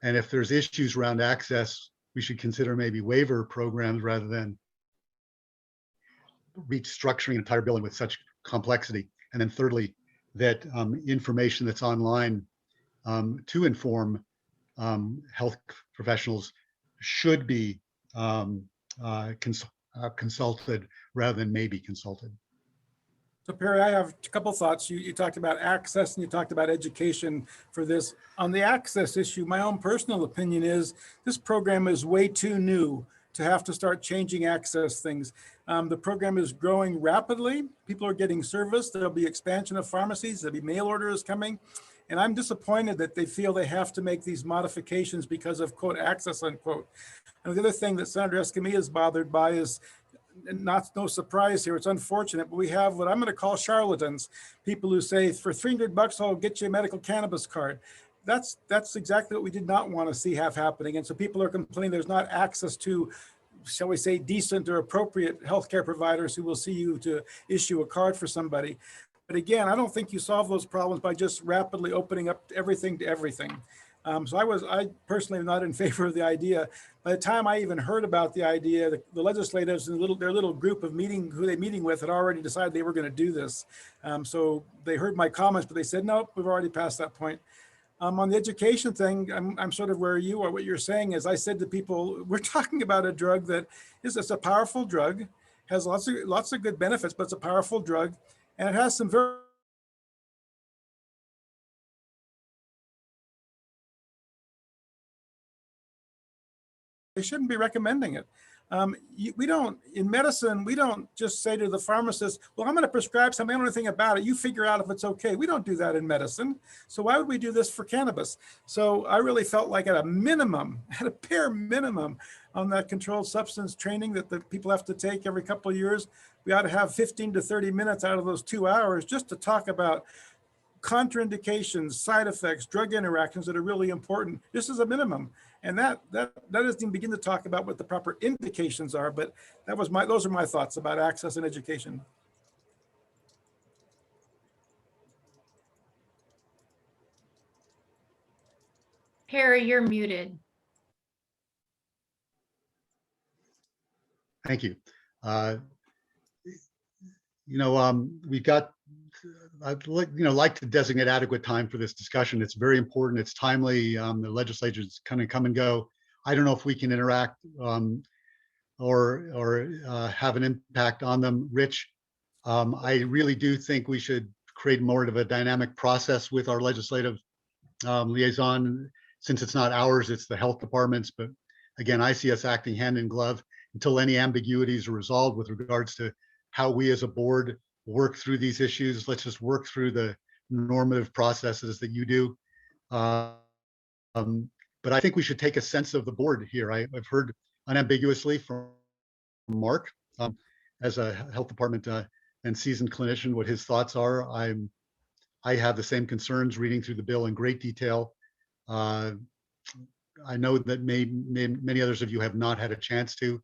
if there's issues around access, we should consider maybe waiver programs rather than restructuring an entire bill with such complexity. And then thirdly, that information that's online to inform health professionals should be consulted rather than maybe consulted. So Perry, I have a couple thoughts. You talked about access and you talked about education for this. On the access issue, my own personal opinion is this program is way too new to have to start changing access things. The program is growing rapidly. People are getting service. There'll be expansion of pharmacies. There'll be mail orders coming. And I'm disappointed that they feel they have to make these modifications because of quote access unquote. And the other thing that Senator Escamilla is bothered by is, no surprise here, it's unfortunate, but we have what I'm going to call charlatans, people who say for $300 I'll get you a medical cannabis card. That's exactly what we did not want to see have happening. And so people are complaining there's not access to, shall we say, decent or appropriate healthcare providers who will see you to issue a card for somebody. But again, I don't think you solve those problems by just rapidly opening up everything to everything. So I personally am not in favor of the idea. By the time I even heard about the idea, the legislators and their little group of who they're meeting with had already decided they were going to do this. So they heard my comments, but they said, nope, we've already passed that point. On the education thing, I'm sort of where you are. What you're saying is, I said to people, we're talking about a drug that is a powerful drug, has lots of good benefits, but it's a powerful drug, and it has some very they shouldn't be recommending it. We don't, in medicine, we don't just say to the pharmacist, well, I'm going to prescribe something, I don't know anything about it. You figure out if it's okay. We don't do that in medicine. So why would we do this for cannabis? So I really felt like at a minimum, at a bare minimum on that controlled substance training that the people have to take every couple of years, we ought to have 15 to 30 minutes out of those 2 hours just to talk about contraindications, side effects, drug interactions that are really important. This is a minimum. And that doesn't even begin to talk about what the proper indications are, but those are my thoughts about access and education. Perry, you're muted. Thank you. We've got, I'd like to designate adequate time for this discussion. It's very important. It's timely. The legislature's kind of come and go. I don't know if we can interact or have an impact on them. Rich, I really do think we should create more of a dynamic process with our legislative liaison. Since it's not ours, it's the health department's. But again, I see us acting hand in glove until any ambiguities are resolved with regards to how we as a board work through these issues. Let's just work through the normative processes that you do. But I think we should take a sense of the board here. I've heard unambiguously from Mark as a health department and seasoned clinician what his thoughts are. I have the same concerns reading through the bill in great detail. I know that many others of you have not had a chance to.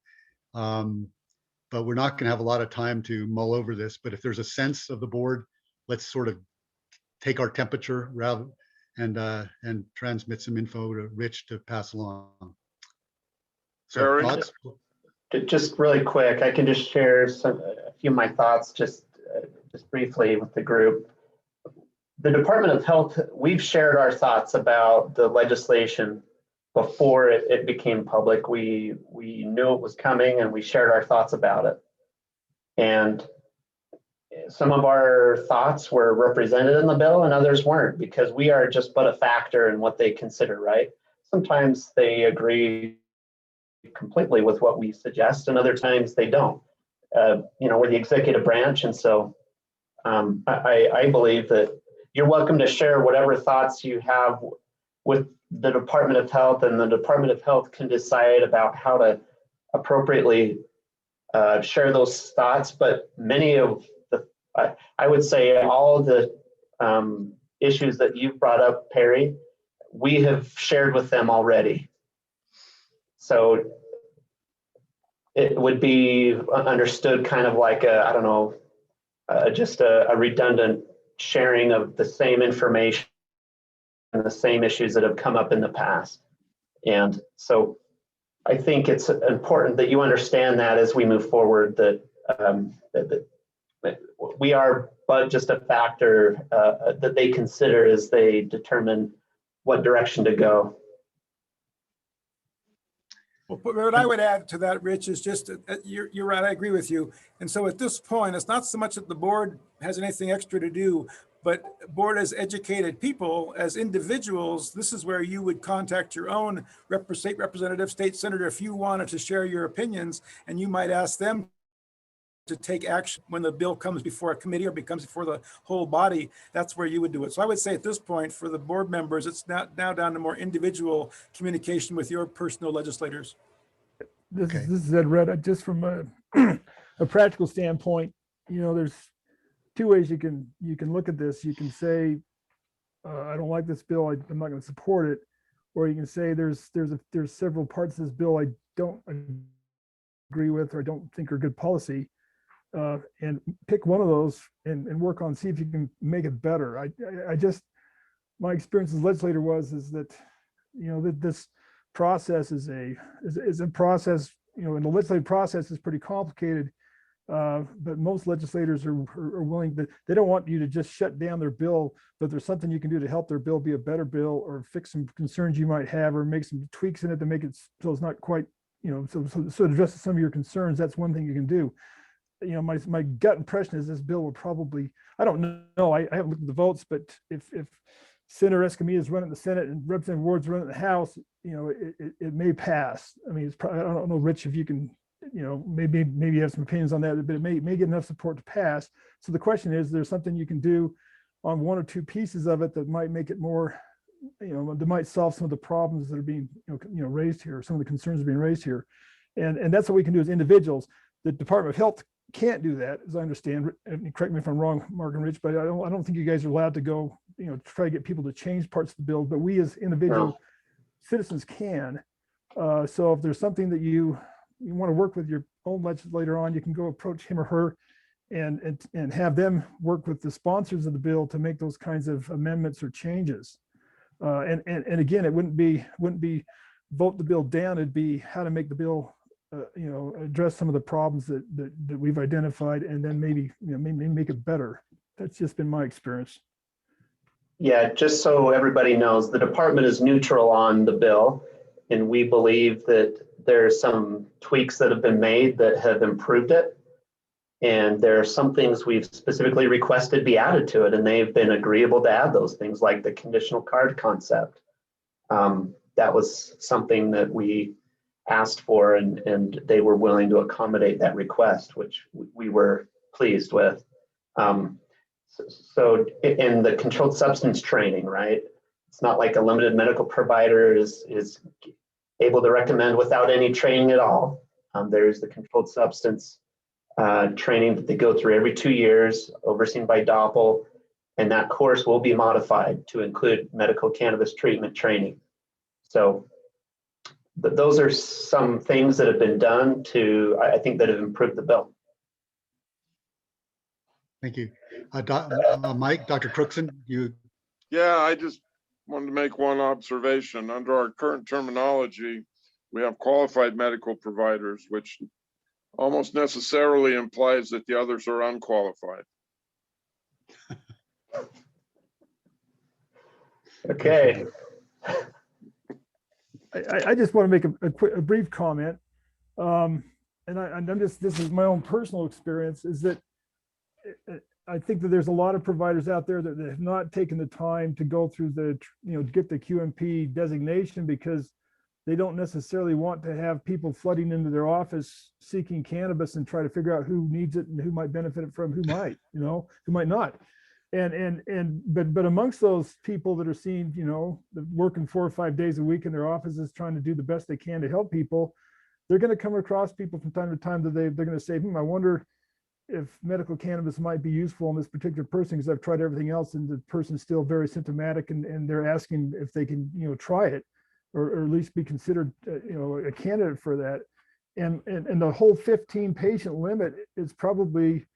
But we're not going to have a lot of time to mull over this. But if there's a sense of the board, let's sort of take our temperature and transmit some info to Rich to pass along. So thoughts? Just really quick, I can just share a few of my thoughts just briefly with the group. The Department of Health, we've shared our thoughts about the legislation before it became public. We knew it was coming and we shared our thoughts about it. And some of our thoughts were represented in the bill and others weren't, because we are just but a factor in what they consider, right? Sometimes they agree completely with what we suggest and other times they don't. We're the executive branch, and so I believe that you're welcome to share whatever thoughts you have with the Department of Health, and the Department of Health can decide about how to appropriately share those thoughts. But many of I would say all of the issues that you've brought up, Perry, we have shared with them already. So it would be understood kind of like just a redundant sharing of the same information and the same issues that have come up in the past. And so I think it's important that you understand that as we move forward, that we are but just a factor that they consider as they determine what direction to go. Well, what I would add to that, Rich, is just you're right. I agree with you. And so at this point, it's not so much that the board has anything extra to do, But board as educated people, as individuals, this is where you would contact your own state representative, state senator, if you wanted to share your opinions, and you might ask them to take action when the bill comes before a committee or becomes before the whole body. That's where you would do it. So I would say at this point for the board members, it's now down to more individual communication with your personal legislators. This Okay. is Ed Red. Just from a practical standpoint, there's two ways you can look at this. You can say, I don't like this bill, I'm not going to support it, or you can say there's several parts of this bill I don't agree with or I don't think are good policy, and pick one of those and work on, see if you can make it better. I just, my experience as legislator is that that this process is a process, and the legislative process is pretty complicated. But most legislators are willing to, they don't want you to just shut down their bill, but there's something you can do to help their bill be a better bill, or fix some concerns you might have, or make some tweaks in it to make it so it's not quite, so it addresses some of your concerns. That's one thing you can do. My gut impression is this bill will probably, I don't know, I haven't looked at the votes, but if Senator Escamilla is running in the Senate and Representative Ward's running in the House, it may pass. I mean, it's probably, I don't know, Rich, if you can, maybe you have some opinions on that, but it may get enough support to pass. So the question is, there's something you can do on one or two pieces of it that might make it more, that might solve some of the problems that are being, raised here, some of the concerns being raised here. And that's what we can do as individuals. The Department of Health can't do that, as I understand. Correct me if I'm wrong, Mark and Rich, but I don't think you guys are allowed to go, try to get people to change parts of the bill, but we as individual citizens can. So if there's something that you want to work with your own legislator on, you can go approach him or her and have them work with the sponsors of the bill to make those kinds of amendments or changes. And again, it wouldn't be vote the bill down. It'd be how to make the bill, address some of the problems that we've identified, and then maybe make it better. That's just been my experience. Yeah, just so everybody knows, the department is neutral on the bill, and we believe that there are some tweaks that have been made that have improved it. And there are some things we've specifically requested be added to it, and they've been agreeable to add those things, like the conditional card concept. That was something that we asked for, and they were willing to accommodate that request, which we were pleased with. So in the controlled substance training, right? It's not like a limited medical provider is able to recommend without any training at all. There's the controlled substance training that they go through every 2 years, overseen by DOPL, and that course will be modified to include medical cannabis treatment training. So those are some things that have been done I think, that have improved the bill. Thank you. Mike, Dr. Crookson, you. Yeah, I just wanted to make one observation. Under our current terminology, we have qualified medical providers, which almost necessarily implies that the others are unqualified. Okay. I just want to make a brief comment. And I'm just, this is my own personal experience, is that I think that there's a lot of providers out there that have not taken the time to go through get the QMP designation, because they don't necessarily want to have people flooding into their office seeking cannabis and try to figure out who needs it and who might benefit it from, who might, who might not. But amongst those people that are seen, working 4 or 5 days a week in their offices, trying to do the best they can to help people, they're going to come across people from time to time that they're going to say, I wonder if medical cannabis might be useful in this particular person, because I've tried everything else and the person's still very symptomatic, and they're asking if they can, try it, or at least be considered, a candidate for that. And the whole 15 patient limit is probably,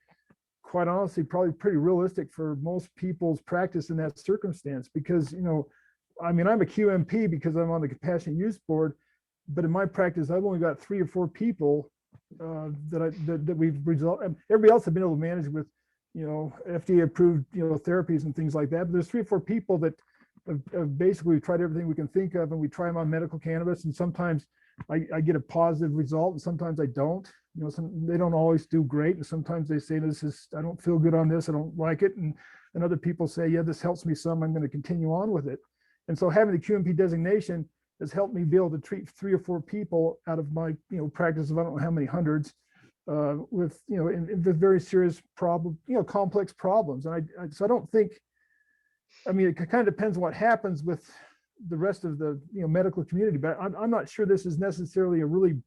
quite honestly, probably pretty realistic for most people's practice in that circumstance, because, I'm a QMP because I'm on the compassionate use board, but in my practice, I've only got 3 or 4 people that we've resolved. Everybody else have been able to manage with, FDA approved, therapies and things like that. But there's 3 or 4 people that have basically tried everything we can think of, and we try them on medical cannabis. And sometimes I get a positive result, and sometimes I don't. They don't always do great, and sometimes they say, I don't feel good on this, I don't like it. And and other people say, yeah, this helps me some, I'm going to continue on with it. And so having the QMP designation has helped me be able to treat 3 or 4 people out of my, practice of I don't know how many hundreds, with, with very serious problem, complex problems. And so I don't think, I mean, it kind of depends on what happens with the rest of the, medical community, but I'm not sure this is necessarily a really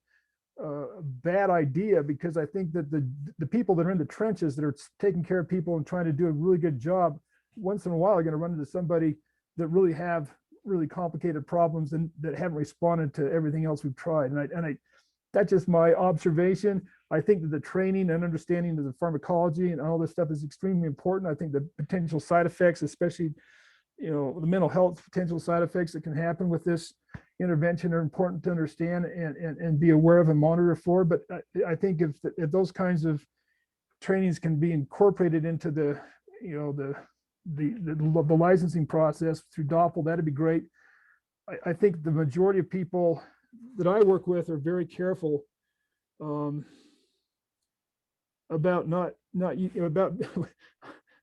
bad idea, because I think that the people that are in the trenches that are taking care of people and trying to do a really good job, once in a while are going to run into somebody that really have really complicated problems and that haven't responded to everything else we've tried. And that's just my observation. I think that the training and understanding of the pharmacology and all this stuff is extremely important. I think the potential side effects, especially, the mental health potential side effects that can happen with this intervention, are important to understand and be aware of and monitor for. But I think if those kinds of trainings can be incorporated into the licensing process through DOPL, that'd be great. I think the majority of people that I work with are very careful about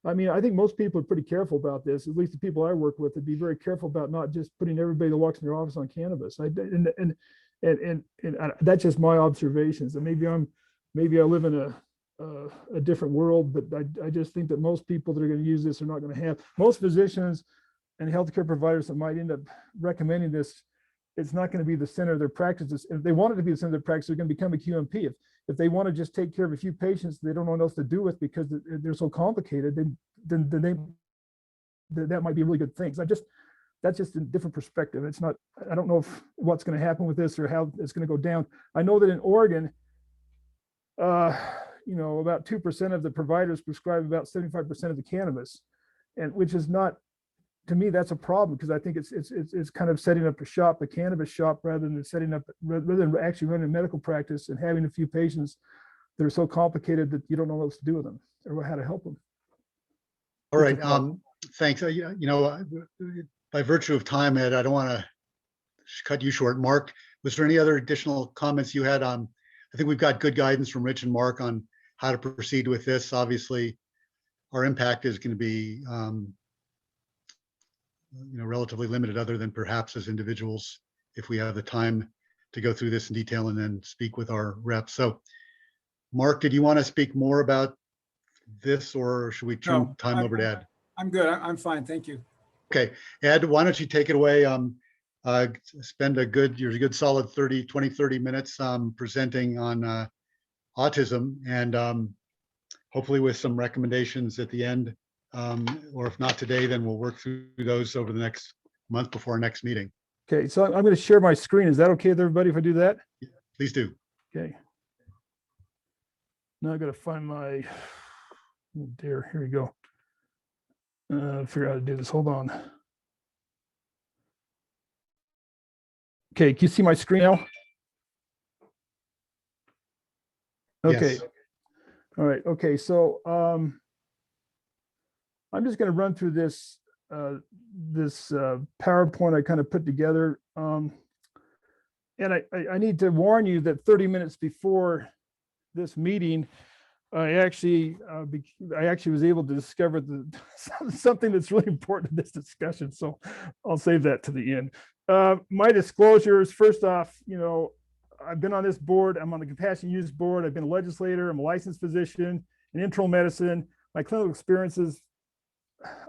I mean, I think most people are pretty careful about this, at least the people I work with, would be very careful about not just putting everybody that walks in their office on cannabis. And that's just my observations. And maybe I live in a different world, but I just think that most people that are going to use this are not going to have, most physicians and healthcare providers that might end up recommending this, it's not going to be the center of their practices. If they want it to be the center of their practice, they're going to become a QMP. If they want to just take care of a few patients they don't know what else to do with because they're so complicated, then that might be a really good thing. That's just a different perspective. It's not, I don't know what's going to happen with this or how it's going to go down. I know that in Oregon, about 2% of the providers prescribe about 75% of the cannabis, and which is not, to me, that's a problem, because I think it's kind of setting up a cannabis shop rather than actually running a medical practice and having a few patients that are so complicated that you don't know what else to do with them or how to help them. All right. Thanks. By virtue of time, Ed, I don't want to cut you short. Mark, was there any other additional comments you had on? I think we've got good guidance from Rich and Mark on how to proceed with this. Obviously, our impact is going to be relatively limited, other than perhaps as individuals, if we have the time to go through this in detail and then speak with our reps. So Mark, did you want to speak more about this, or should we turn time over to Ed? I'm good. I'm fine. Thank you. Okay, Ed, why don't you take it away? Spend a good solid 30 minutes presenting on autism, and hopefully with some recommendations at the end. Or if not today, then we'll work through those over the next month before our next meeting. Okay, so I'm going to share my screen. Is that okay with everybody if I do that? Please do. Okay. Now I got to find my, oh dear, here we go. Figure out how to do this. Hold on. Okay, can you see my screen now? Okay. Yes. All right. Okay, so I'm just going to run through this PowerPoint I kind of put together. And I need to warn you that 30 minutes before this meeting, I actually was able to discover something that's really important in this discussion. So I'll save that to the end. My disclosures, first off, I've been on this board. I'm on the compassionate use board. I've been a legislator. I'm a licensed physician in internal medicine. My clinical experiences,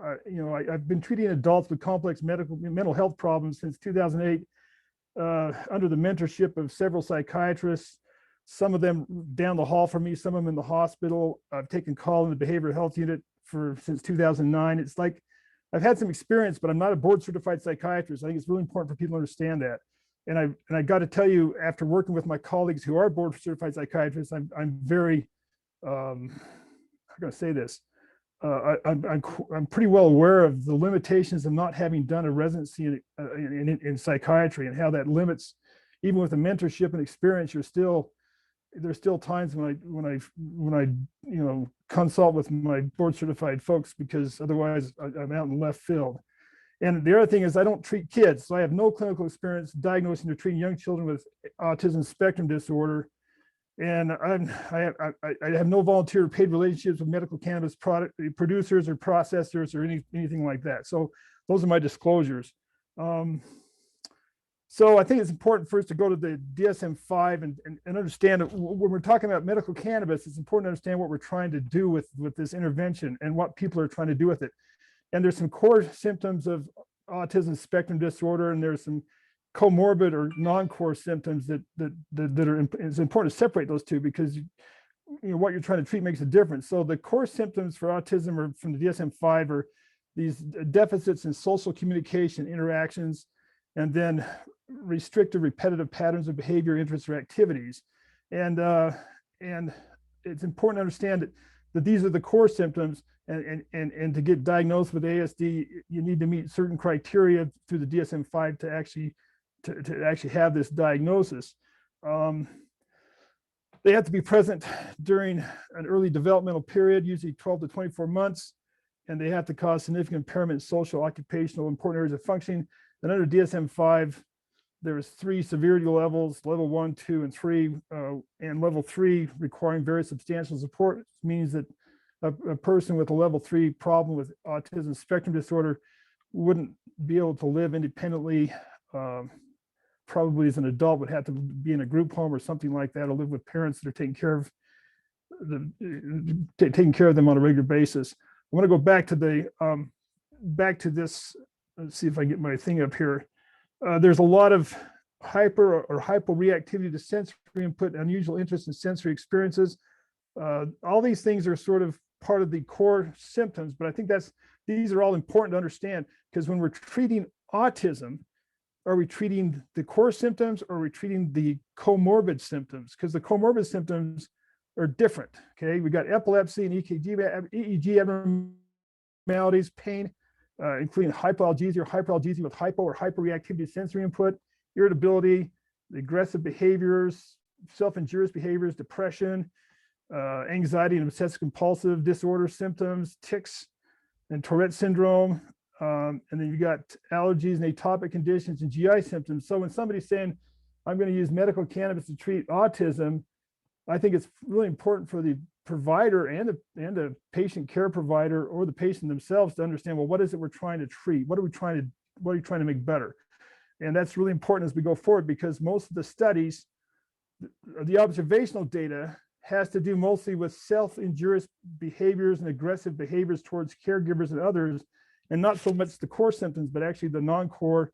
I've been treating adults with complex mental health problems since 2008 under the mentorship of several psychiatrists, some of them down the hall from me, some of them in the hospital. I've taken call in the behavioral health unit since 2009. It's like I've had some experience, but I'm not a board certified psychiatrist. I think it's really important for people to understand that. And I got to tell you, after working with my colleagues who are board certified psychiatrists, I'm very, I'm going to say this. I'm pretty well aware of the limitations of not having done a residency in psychiatry, and how that limits, even with the mentorship and experience, there's still times when I consult with my board certified folks, because otherwise I'm out in left field. And the other thing is I don't treat kids, so I have no clinical experience diagnosing or treating young children with autism spectrum disorder. And I have no volunteer paid relationships with medical cannabis product producers or processors or anything like that. So those are my disclosures. So I think it's important for us to go to the DSM-5 and understand that when we're talking about medical cannabis, it's important to understand what we're trying to do with this intervention and what people are trying to do with it. And there's some core symptoms of autism spectrum disorder, and there's some comorbid or non-core symptoms that are, it's important to separate those two, because what you're trying to treat makes a difference. So the core symptoms for autism are from the DSM-5 are these deficits in social communication interactions, and then restrictive repetitive patterns of behavior, interests, or activities. And it's important to understand that these are the core symptoms, and to get diagnosed with ASD, you need to meet certain criteria through the DSM-5 to actually have this diagnosis. They have to be present during an early developmental period, usually 12 to 24 months, and they have to cause significant impairment in social, occupational, important areas of functioning. And under DSM-5, there's 3 severity levels: level 1, 2, and 3, and level 3 requiring very substantial support means that a person with a level 3 problem with autism spectrum disorder wouldn't be able to live independently. Probably as an adult would have to be in a group home or something like that, or live with parents that are taking care of them on a regular basis. I want to go back to this. Let's see if I get my thing up here. There's a lot of hyper or hyporeactivity to sensory input, unusual interest in sensory experiences. All these things are sort of part of the core symptoms, but I think these are all important to understand, because when we're treating autism, are we treating the core symptoms, or are we treating the comorbid symptoms? Because the comorbid symptoms are different. Okay, we got epilepsy and EEG abnormalities, pain, including hypoalgesia or hyperalgesia with hypo or hyperreactivity to sensory input, irritability, aggressive behaviors, self-injurious behaviors, depression, anxiety and obsessive compulsive disorder symptoms, tics and Tourette syndrome. And then you got allergies and atopic conditions and GI symptoms. So when somebody's saying, I'm going to use medical cannabis to treat autism, I think it's really important for the provider and the patient care provider or the patient themselves to understand, well, what is it we're trying to treat? What are you trying to make better? And that's really important as we go forward, because most of the studies, the observational data has to do mostly with self-injurious behaviors and aggressive behaviors towards caregivers and others, and not so much the core symptoms, but actually the non-core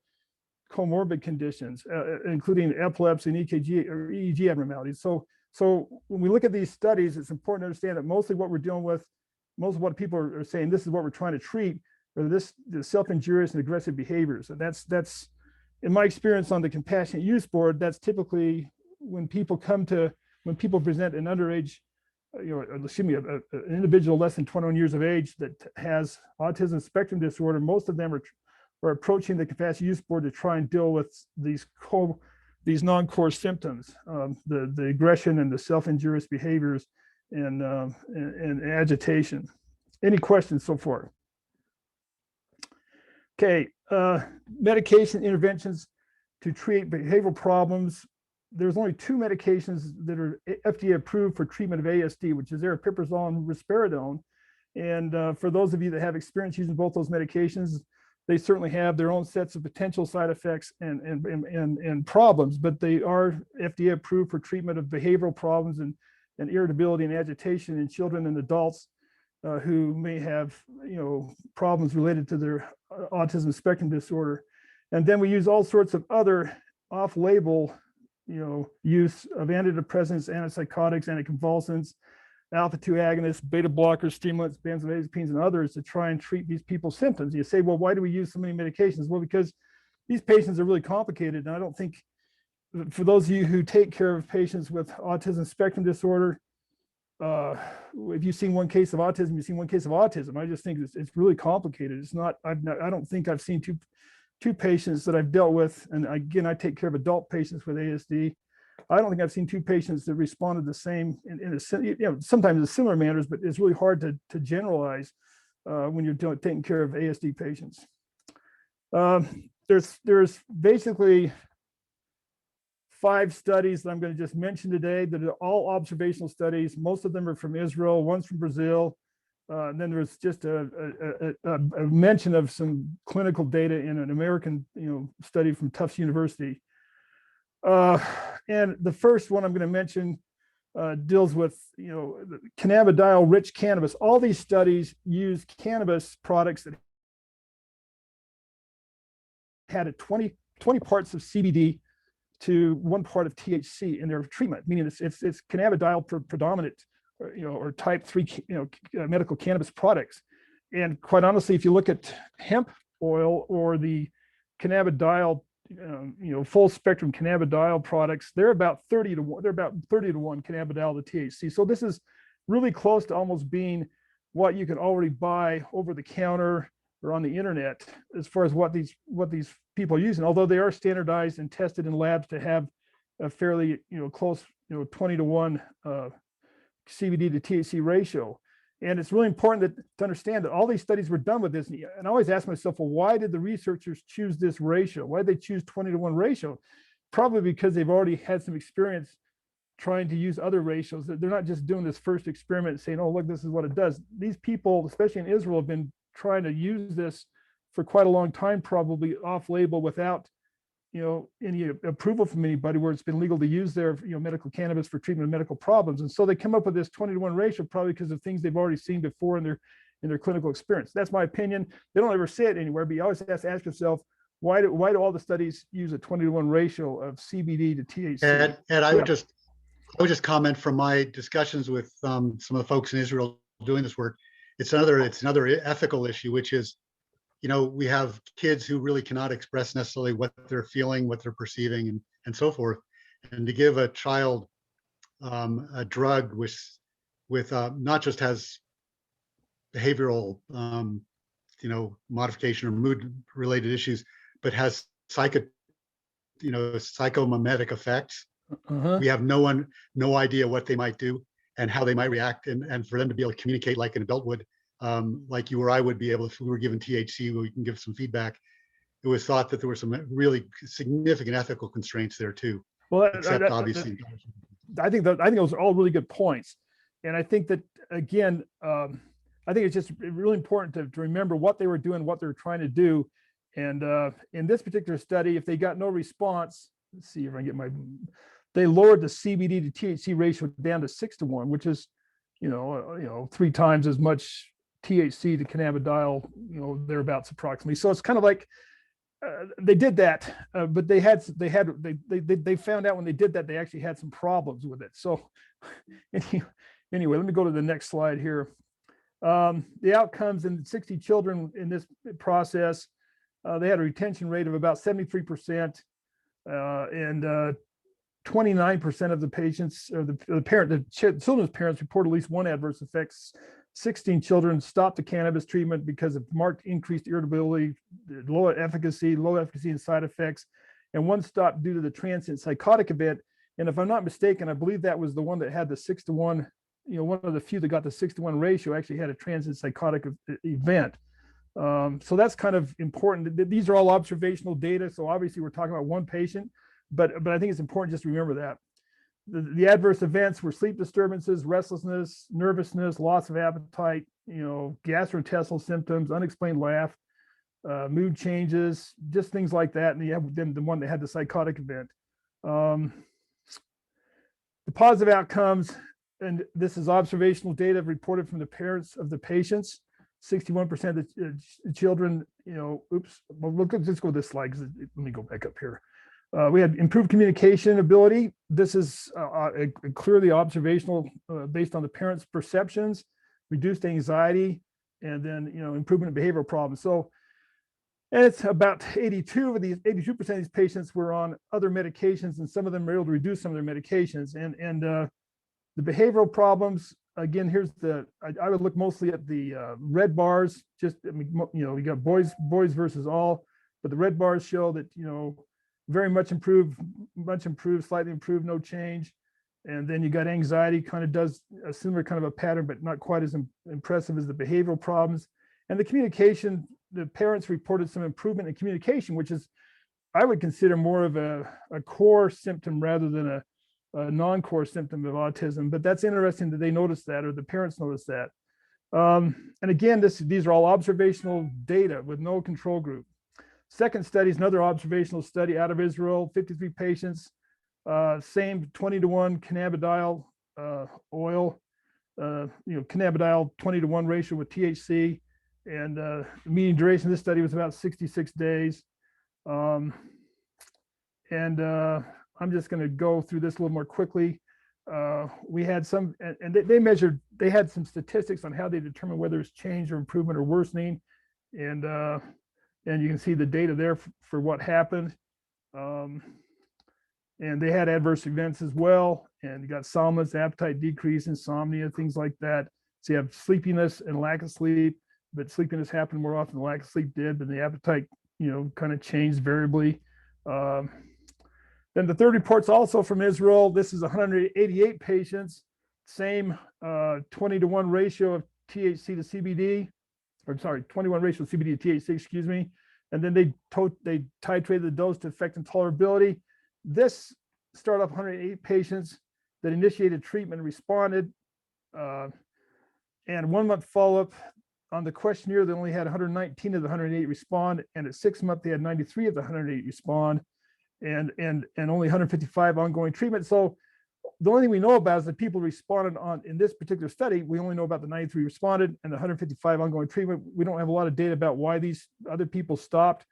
comorbid conditions, including epilepsy and EEG abnormalities. So when we look at these studies, it's important to understand that mostly what we're dealing with, most of what people are saying, this is what we're trying to treat, are the self-injurious and aggressive behaviors. And that's in my experience on the compassionate use board, that's typically when people present an underage, an individual less than 21 years of age that has autism spectrum disorder. Most of them are approaching the compassionate use board to try and deal with these non-core symptoms, the aggression and the self-injurious behaviors and agitation. Any questions so far? Okay, medication interventions to treat behavioral problems. There's only 2 medications that are FDA approved for treatment of ASD, which is aripiprazole and risperidone. And for those of you that have experience using both those medications, they certainly have their own sets of potential side effects and problems, but they are FDA approved for treatment of behavioral problems and irritability and agitation in children and adults who may have problems related to their autism spectrum disorder. And then we use all sorts of other off-label use of antidepressants, antipsychotics, anticonvulsants, alpha-2 agonists, beta blockers, stimulants, benzodiazepines, and others to try and treat these people's symptoms. You say, well, why do we use so many medications? Well, because these patients are really complicated. And I don't think, for those of you who take care of patients with autism spectrum disorder, if you've seen one case of autism, you've seen one case of autism. I just think it's really complicated. It's not, I don't think I've seen two patients that I've dealt with, and again, I take care of adult patients with ASD. I don't think I've seen 2 patients that responded the same sometimes in similar manners, but it's really hard to generalize when you're taking care of ASD patients. There's basically 5 studies that I'm going to just mention today that are all observational studies. Most of them are from Israel, one's from Brazil. And then there's just a mention of some clinical data in an American, study from Tufts University. And the first one I'm going to mention deals with, cannabidiol-rich cannabis. All these studies use cannabis products that had a 20 parts of CBD to 1 part of THC in their treatment, meaning it's cannabidiol predominant, or type 3, medical cannabis products. And quite honestly, if you look at hemp oil or the cannabidiol, full spectrum cannabidiol products, they're about 30 to 1. They're about 30 to 1 cannabidiol to THC. So this is really close to almost being what you can already buy over the counter or on the internet as far as what these people are using. Although they are standardized and tested in labs to have a fairly close 20 to 1 CBD to THC ratio. And it's really important to understand that all these studies were done with this. And I always ask myself, well, why did the researchers choose this ratio? Why did they choose 20 to 1 ratio? Probably because they've already had some experience trying to use other ratios. They're not just doing this first experiment saying, oh, look, this is what it does. These people, especially in Israel, have been trying to use this for quite a long time, probably off label without any approval from anybody, where it's been legal to use their medical cannabis for treatment of medical problems. And so they come up with this 20 to 1 ratio, probably because of things they've already seen before in their clinical experience. That's my opinion. They don't ever say it anywhere, but you always have to ask yourself, why do all the studies use a 20 to 1 ratio of CBD to THC? And I would just comment from my discussions with some of the folks in Israel doing this work. It's another ethical issue, which is, we have kids who really cannot express necessarily what they're feeling, what they're perceiving, and so forth. And to give a child a drug with not just has behavioral, modification or mood related issues, but has psychomimetic effects. We have no idea what they might do and how they might react, and for them to be able to communicate like an adult would, like you or I would be able, if we were given THC, we can give some feedback. It was thought that there were some really significant ethical constraints there too. Well, except obviously, I think those are all really good points, and I think that again, I think it's just really important to remember what they were doing, what they were trying to do, and in this particular study, if they got no response, let's see if I can get they lowered the CBD to THC ratio down to 6 to 1, which is 3 times as much THC to cannabidiol, thereabouts approximately. So it's kind of like they did that, but they found out when they did that, they actually had some problems with it. So anyway, let me go to the next slide here. The outcomes in 60 children in this process, they had a retention rate of about 73%, and 29% of the patients, or the children's parents, report at least one adverse effects. 16 children stopped the cannabis treatment because of marked increased irritability, low efficacy and side effects, and one stopped due to the transient psychotic event. And if I'm not mistaken, I believe that was the one that had the 6 to 1. One of the few that got the 6 to 1 ratio actually had a transient psychotic event. So that's kind of important. These are all observational data. So obviously we're talking about one patient, but I think it's important just to remember that. The adverse events were sleep disturbances, restlessness, nervousness, loss of appetite, gastrointestinal symptoms, unexplained laugh, mood changes, just things like that. And then the one that had the psychotic event. The positive outcomes, and this is observational data reported from the parents of the patients. 61% of the children, let's go to this slide. Let me go back up here. We had improved communication ability. This is clearly observational based on the parents' perceptions, reduced anxiety, and then improvement in behavioral problems. So, and it's about 82% of these patients were on other medications, and some of them were able to reduce some of their medications. And the behavioral problems, again, I would look mostly at the red bars. We got boys versus all, but the red bars show that very much improved, slightly improved, no change. And then you got anxiety, kind of does a similar kind of a pattern, but not quite as impressive as the behavioral problems. And the communication, the parents reported some improvement in communication, which is I would consider more of a core symptom rather than a non-core symptom of autism. But that's interesting that they noticed that, or the parents noticed that. And again, these are all observational data with no control group. Second study is another observational study out of Israel, 53 patients, same 20-to-1 cannabidiol oil, cannabidiol 20-to-1 ratio with THC, and the median duration of this study was about 66 days. I'm just going to go through this a little more quickly. We had some, and they had some statistics on how they determine whether it's change or improvement or worsening. And you can see the data there for what happened. And they had adverse events as well. And you got somnolence, appetite decrease, insomnia, things like that. So you have sleepiness and lack of sleep, but sleepiness happened more often than lack of sleep did, but the appetite, kind of changed variably. Then the third report's also from Israel. This is 188 patients, same 20-to-1 ratio of THC to CBD, or sorry, 21 ratio of CBD to THC, excuse me. And then they titrated the dose to affect and tolerability. This started off 108 patients that initiated treatment and responded. And 1 month follow-up on the questionnaire, they only had 119 of the 108 respond. And at 6 months, they had 93 of the 108 respond. And only 155 ongoing treatment. So the only thing we know about is that people responded in this particular study. We only know about the 93 responded and the 155 ongoing treatment. We don't have a lot of data about why these other people stopped.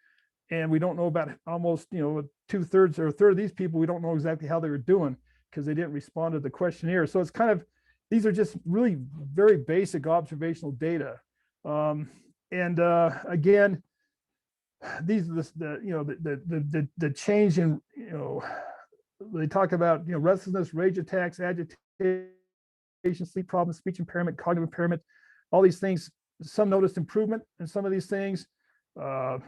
And we don't know about almost, 2/3 or a third of these people. We don't know exactly how they were doing because they didn't respond to the questionnaire. So it's kind of, these are just really very basic observational data. Again, these are the change in, they talk about, restlessness, rage attacks, agitation, sleep problems, speech impairment, cognitive impairment, all these things. Some noticed improvement in some of these things, and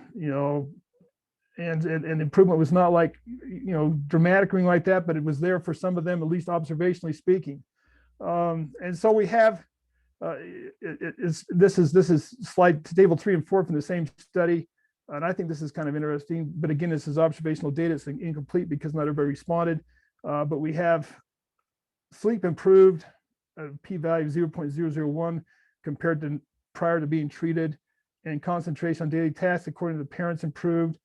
improvement was not like, dramatic or anything like that, but it was there for some of them, at least observationally speaking. And so we have, this is slide table 3 and 4 from the same study. And I think this is kind of interesting, but again, this is observational data. It's incomplete because not everybody responded. But we have sleep improved, p-value 0.001 compared to prior to being treated, and concentration on daily tasks according to the parents improved.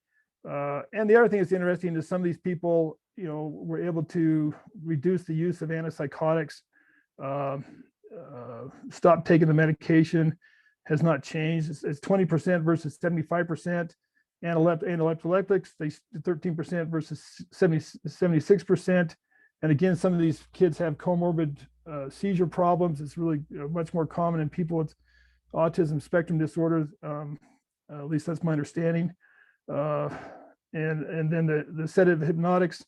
And the other thing that's interesting is some of these people, were able to reduce the use of antipsychotics, stop taking the medication. Has not changed. It's 20% versus 75%. Epileptics, they 13% versus 76%. And again, some of these kids have comorbid seizure problems. It's really much more common in people with autism spectrum disorders. At least that's my understanding. And then the sedative hypnotics,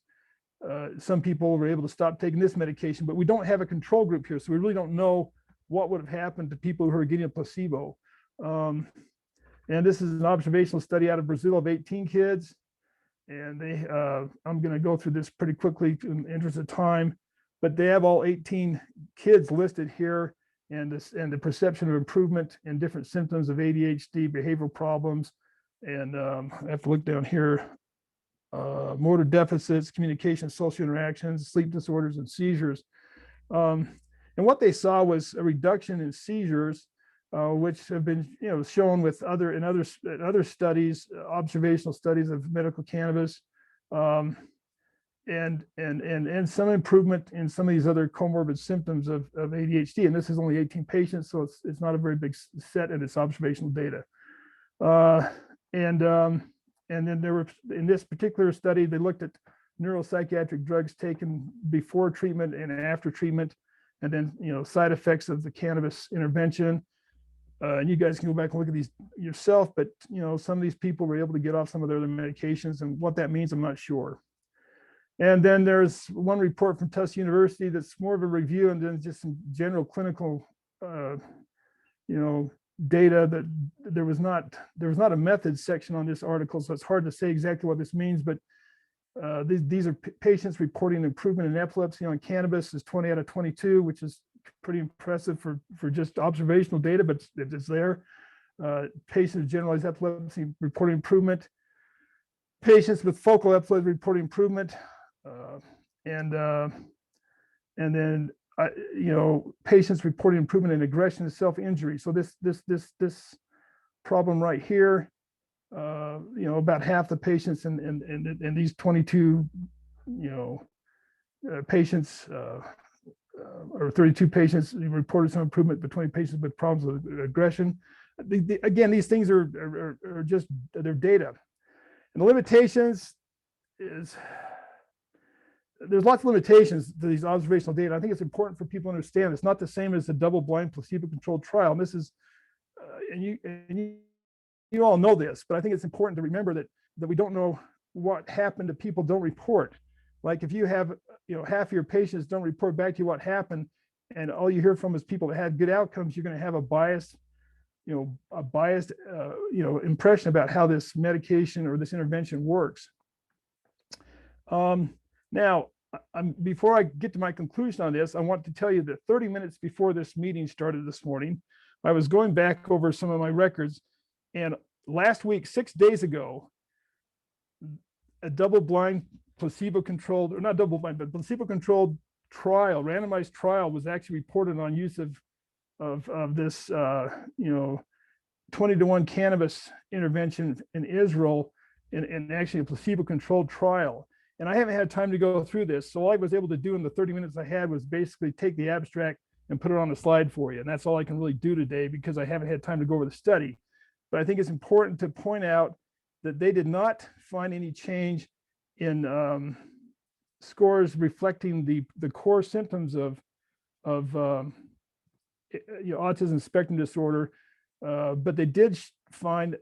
some people were able to stop taking this medication, but we don't have a control group here. So we really don't know what would have happened to people who are getting a placebo. And this is an observational study out of Brazil of 18 kids. And I'm going to go through this pretty quickly in the interest of time, but they have all 18 kids listed here, and the perception of improvement in different symptoms of ADHD, behavioral problems. And I have to look down here, motor deficits, communication, social interactions, sleep disorders, and seizures. And what they saw was a reduction in seizures, which have been, shown with other studies, observational studies of medical cannabis, and some improvement in some of these other comorbid symptoms of ADHD. And this is only 18 patients, so it's not a very big set, and it's observational data. And then there were, in this particular study, they looked at neuropsychiatric drugs taken before treatment and after treatment, and then, side effects of the cannabis intervention. And you guys can go back and look at these yourself, but, some of these people were able to get off some of their other medications, and what that means, I'm not sure. And then there's one report from Tufts University that's more of a review, and then just some general clinical, data that there was not a methods section on this article, so it's hard to say exactly what this means, but these are patients reporting improvement in epilepsy on cannabis is 20 out of 22, which is pretty impressive for just observational data, but it's there. Patients with generalized epilepsy reporting improvement. patients with focal episodes reporting improvement, and then patients reporting improvement in aggression and self-injury. So this problem right here, about half the patients in these 22 patients, or 32 patients reported some improvement between patients with problems with aggression. Again, these things are just, they're data. And the limitations is, there's lots of limitations to these observational data. I think it's important for people to understand it's not the same as a double-blind placebo-controlled trial. And this is, and you all know this, but I think it's important to remember that we don't know what happened to people don't report. Like if you have, half of your patients don't report back to you what happened, and all you hear from is people that had good outcomes, you're going to have a biased impression about how this medication or this intervention works. Now, before I get to my conclusion on this, I want to tell you that 30 minutes before this meeting started this morning, I was going back over some of my records, and last week, 6 days ago, a double-blind placebo-controlled, or not double-blind, but placebo-controlled trial, randomized trial, was actually reported on use of this 20-to-1 cannabis intervention in Israel, in actually a placebo-controlled trial. And I haven't had time to go through this, so all I was able to do in the 30 minutes I had was basically take the abstract and put it on the slide for you, and that's all I can really do today because I haven't had time to go over the study. But I think it's important to point out that they did not find any change in scores reflecting the core symptoms of autism spectrum disorder, but they did find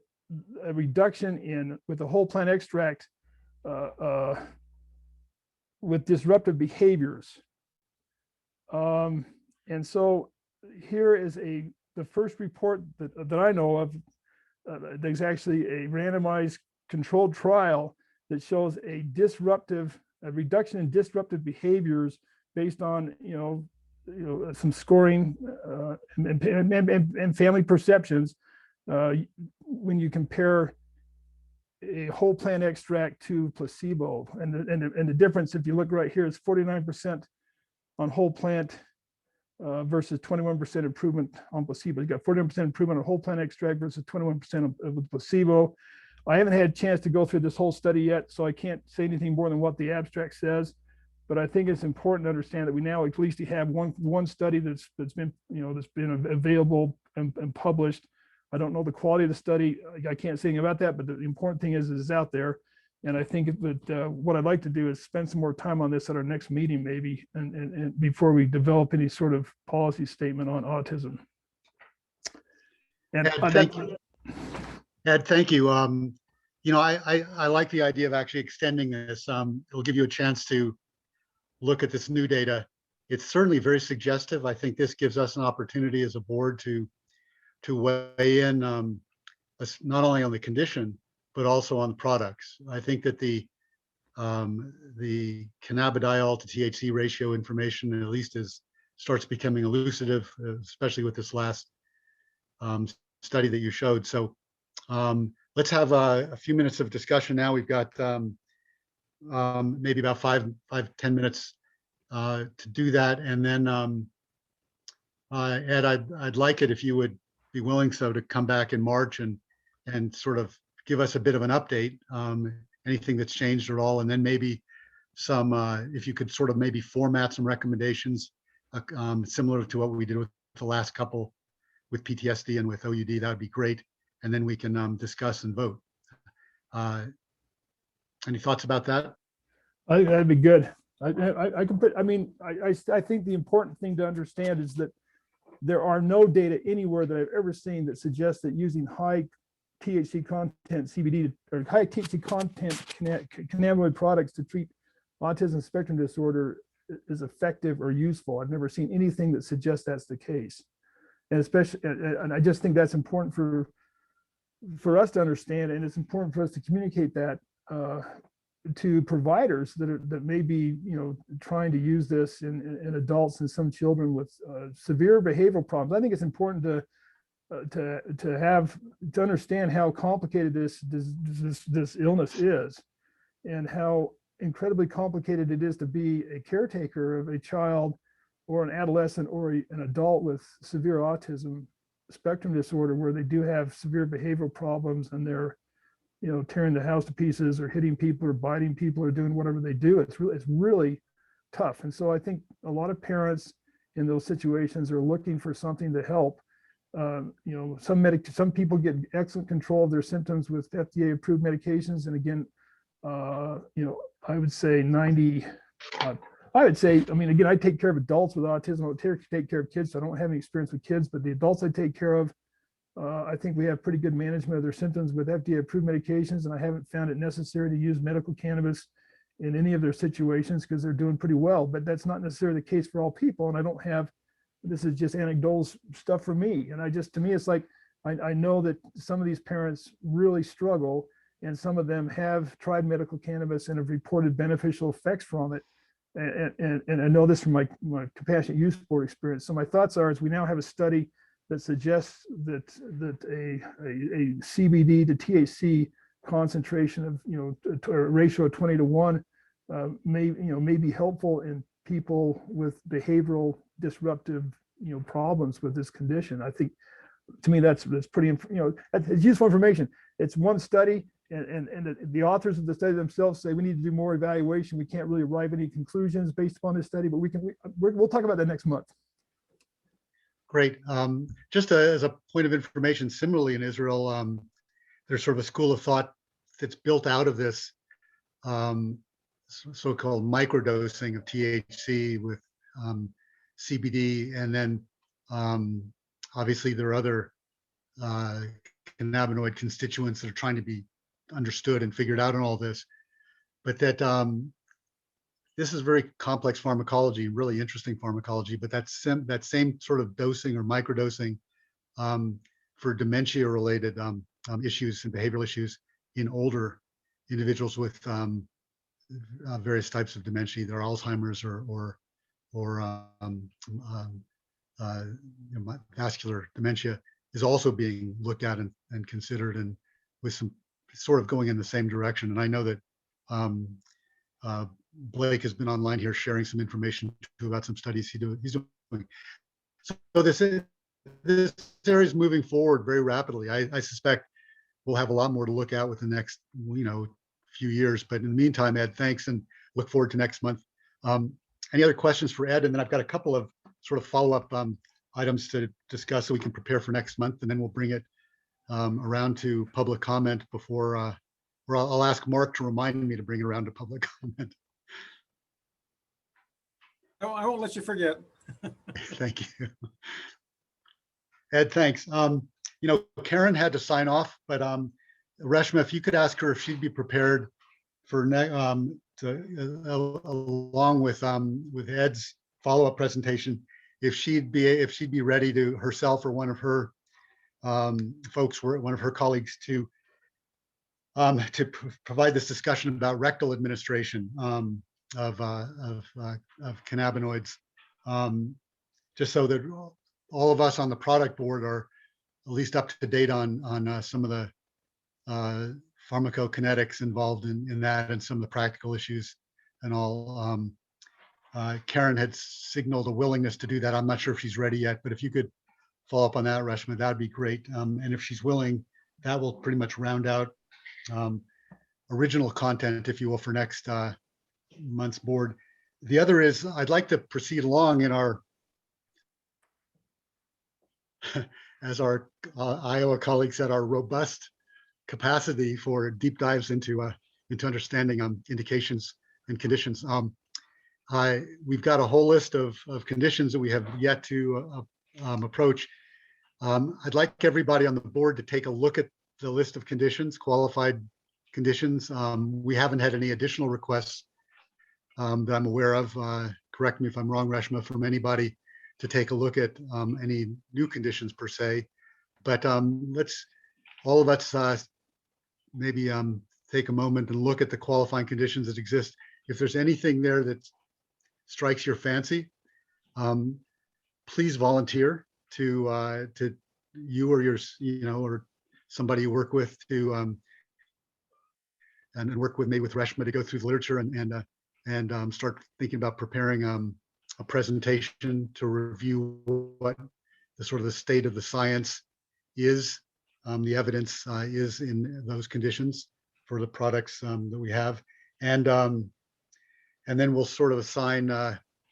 a reduction with the whole plant extract with disruptive behaviors. And so here is the first report that I know of. There's actually a randomized controlled trial that shows a reduction in disruptive behaviors based on some scoring and family perceptions when you compare a whole plant extract to placebo. And the difference, if you look right here, is 49% on whole plant versus 21% improvement on placebo. You got 49% improvement on whole plant extract versus 21% with placebo. I haven't had a chance to go through this whole study yet, so I can't say anything more than what the abstract says. But I think it's important to understand that we now at least have one study that's been available and published. I don't know the quality of the study. I can't say anything about that, but the important thing is it's out there. And I think that what I'd like to do is spend some more time on this at our next meeting, maybe, and before we develop any sort of policy statement on autism. And Ed, thank you. Ed, thank you. I like the idea of actually extending this. It'll give you a chance to look at this new data. It's certainly very suggestive. I think this gives us an opportunity as a board to weigh in not only on the condition, but also on the products. I think that the cannabidiol to THC ratio information at least starts becoming elucidative, especially with this last study that you showed. So let's have a few minutes of discussion now. We've got maybe about 5-10 minutes to do that, and then Ed, I'd like it if you would be willing to come back in March and sort of give us a bit of an update, anything that's changed at all, and then maybe if you could sort of maybe format some recommendations similar to what we did with the last couple with PTSD and with OUD, that would be great. And then we can discuss and vote. Any thoughts about that? I think that'd be good. I think the important thing to understand is that there are no data anywhere that I've ever seen that suggests that using high THC content CBD or high THC content cannabinoid products to treat autism spectrum disorder is effective or useful. I've never seen anything that suggests that's the case. And especially, and I just think that's important for us to understand, and it's important for us to communicate that to providers that may be trying to use this in adults and some children with severe behavioral problems. I think it's important to understand how complicated this illness is. and how incredibly complicated it is to be a caretaker of a child or an adolescent or an adult with severe autism spectrum disorder, where they do have severe behavioral problems and they're, you know, tearing the house to pieces or hitting people or biting people or doing whatever they do. It's really tough. And so I think a lot of parents in those situations are looking for something to help. You know, some people get excellent control of their symptoms with FDA approved medications. And again, you know, I would say I mean, again, I take care of adults with autism. I don't take care of kids. So I don't have any experience with kids, but the adults I take care of, I think we have pretty good management of their symptoms with FDA approved medications. And I haven't found it necessary to use medical cannabis in any of their situations because they're doing pretty well, but that's not necessarily the case for all people. And I don't have, this is just anecdotal stuff for me. And to me, it's like, I know that some of these parents really struggle, and some of them have tried medical cannabis and have reported beneficial effects from it. And I know this from my compassionate use board experience. So my thoughts are, is we now have a study that suggests that a CBD to THC concentration of, you know, a ratio of 20:1 may be helpful in people with behavioral disruptive, you know, problems with this condition. I think, to me, that's pretty, you know, it's useful information. It's one study, and the authors of the study themselves say we need to do more evaluation. We can't really arrive at any conclusions based upon this study, but we'll talk about that next month. Great. Just as a point of information, similarly in Israel, there's sort of a school of thought that's built out of this so-called microdosing of THC with CBD, and then obviously there are other cannabinoid constituents that are trying to be understood and figured out in all this, but that this is very complex pharmacology, really interesting pharmacology, but that same sort of dosing or microdosing for dementia-related issues and behavioral issues in older individuals with various types of dementia, either Alzheimer's or vascular dementia, is also being looked at and considered, and with some sort of going in the same direction. And I know that Blake has been online here sharing some information too about some studies he's doing. So this area is moving forward very rapidly. I suspect we'll have a lot more to look at with the next, you know, few years. But in the meantime, Ed, thanks, and look forward to next month. Any other questions for Ed? And then I've got a couple of sort of follow-up items to discuss so we can prepare for next month, and then we'll bring it around to public comment before, or I'll ask Mark to remind me to bring it around to public comment. I won't let you forget. Thank you. Ed, thanks. You know, Karen had to sign off, but Reshma, if you could ask her if she'd be prepared for along with Ed's follow-up presentation, if she'd be ready to herself or one of her folks, one of her colleagues, to provide this discussion about rectal administration of cannabinoids, just so that all of us on the product board are at least up to date on some of the pharmacokinetics involved in that, and some of the practical issues and all. Karen had signaled a willingness to do that. I'm not sure if she's ready yet, but if you could follow up on that, Reshma, that'd be great. And if she's willing, that will pretty much round out original content, if you will, for next month's board. The other is, I'd like to proceed along in our, as our Iowa colleague said, our robust capacity for deep dives into understanding indications and conditions. We've got a whole list of conditions that we have yet to approach. I'd like everybody on the board to take a look at the list of conditions, qualified conditions. We haven't had any additional requests that I'm aware of. Correct me if I'm wrong, Reshma, from anybody to take a look at any new conditions per se. But let's all of us maybe take a moment and look at the qualifying conditions that exist. If there's anything there that strikes your fancy, please volunteer to you or your, or somebody you work with to and work with Reshma to go through the literature and start thinking about preparing a presentation to review what the sort of the state of the science is, the evidence is in those conditions for the products that we have, and then we'll sort of assign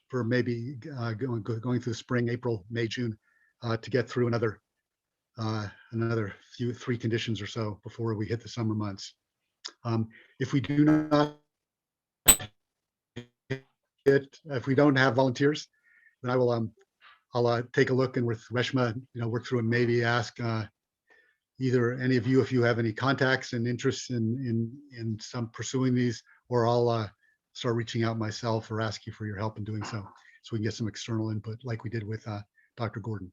for maybe going through the spring, April, May, June, to get through another three conditions or so before we hit the summer months. If we do not if we don't have volunteers, then I'll take a look and with Reshma, work through and maybe ask either any of you if you have any contacts and interests in some pursuing these, or I'll start reaching out myself or ask you for your help in doing so we can get some external input like we did with Dr. Gordon.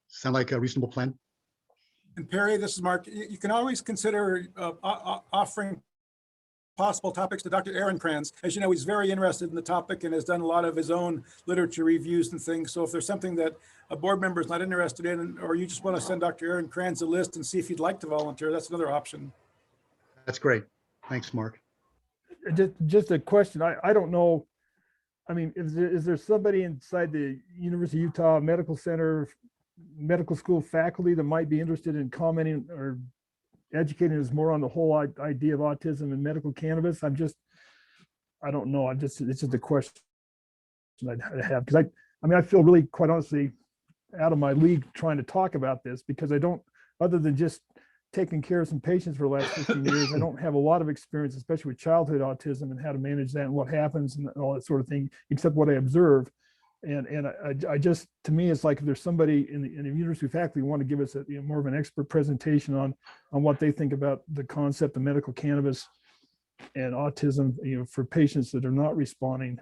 Sound like a reasonable plan? And Perry, this is Mark. You can always consider offering possible topics to Dr. Aaron Kranz. As you know, he's very interested in the topic and has done a lot of his own literature reviews and things. So if there's something that a board member is not interested in, or you just want to send Dr. Aaron Kranz a list and see if he'd like to volunteer, that's another option. That's great. Thanks, Mark. Just a question. I don't know. I mean, is there somebody inside the University of Utah Medical Center, medical school faculty that might be interested in commenting or educating us more on the whole idea of autism and medical cannabis? I don't know. It's just a question I have, because I feel really, quite honestly, out of my league trying to talk about this, because I don't, other than just taking care of some patients for the last 15 years, I don't have a lot of experience, especially with childhood autism and how to manage that and what happens and all that sort of thing, except what I observe. And I just, to me, it's like if there's somebody in the university faculty who want to give us a more of an expert presentation on what they think about the concept of medical cannabis and autism, for patients that are not responding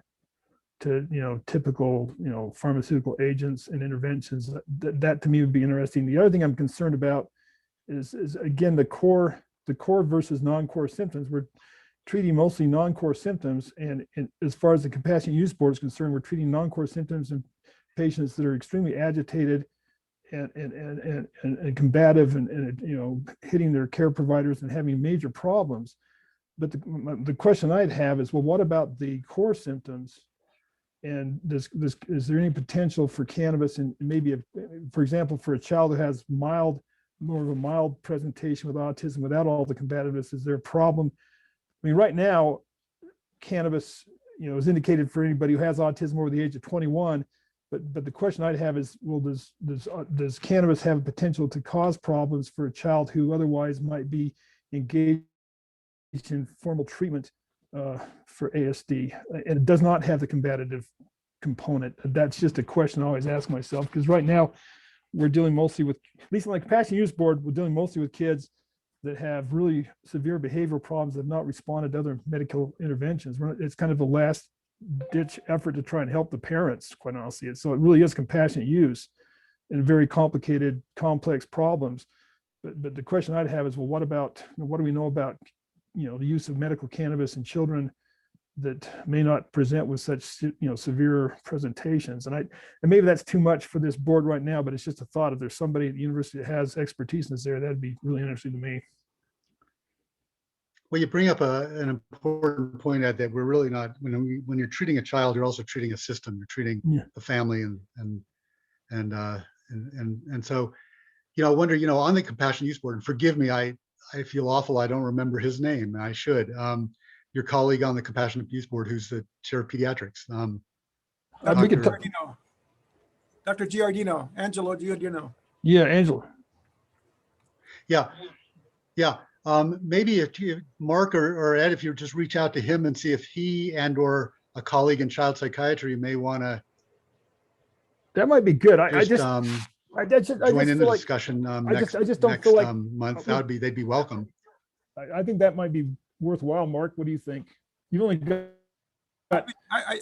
to typical pharmaceutical agents and interventions, that to me would be interesting. The other thing I'm concerned about is again the core versus non-core symptoms. We're treating mostly non-core symptoms, and as far as the compassionate use board is concerned, we're treating non-core symptoms in patients that are extremely agitated and combative and hitting their care providers and having major problems. But the question I'd have is, well, what about the core symptoms? And is there any potential for cannabis, and maybe, for example, for a child who has more of a mild presentation with autism without all the combativeness, is there a problem? I mean, right now, cannabis, is indicated for anybody who has autism over the age of 21. But the question I'd have is, well, does cannabis have potential to cause problems for a child who otherwise might be engaged in formal treatment for ASD, and it does not have the combative component? That's just a question I always ask myself, because right now we're dealing mostly with, at least in like Compassionate Use Board, we're dealing mostly with kids that have really severe behavioral problems that have not responded to other medical interventions. It's kind of a last ditch effort to try and help the parents, quite honestly. So it really is compassionate use in very complicated, complex problems. But the question I'd have is, well, what do we know about, the use of medical cannabis in children that may not present with such, severe presentations? And maybe that's too much for this board right now, but it's just a thought. If there's somebody at the university that has expertise in this area, that'd be really interesting to me. Well, you bring up an important point, Ed, that we're really not, when you're treating a child, you're also treating a system. You're treating the family and so, I wonder, on the Compassionate Use Board, and forgive me, I feel awful, I don't remember his name, I should. Your colleague on the Compassionate Use Board, who's the chair of pediatrics. Dr. Giardino, Angelo Giardino. Yeah, Angelo. Yeah. Maybe if you, Mark or Ed, if you just reach out to him and see if he and or a colleague in child psychiatry may want to. That might be good. I just join in the discussion I just don't feel like month. They'd be welcome. I think that might be worthwhile. Mark, what do you think? You've only got.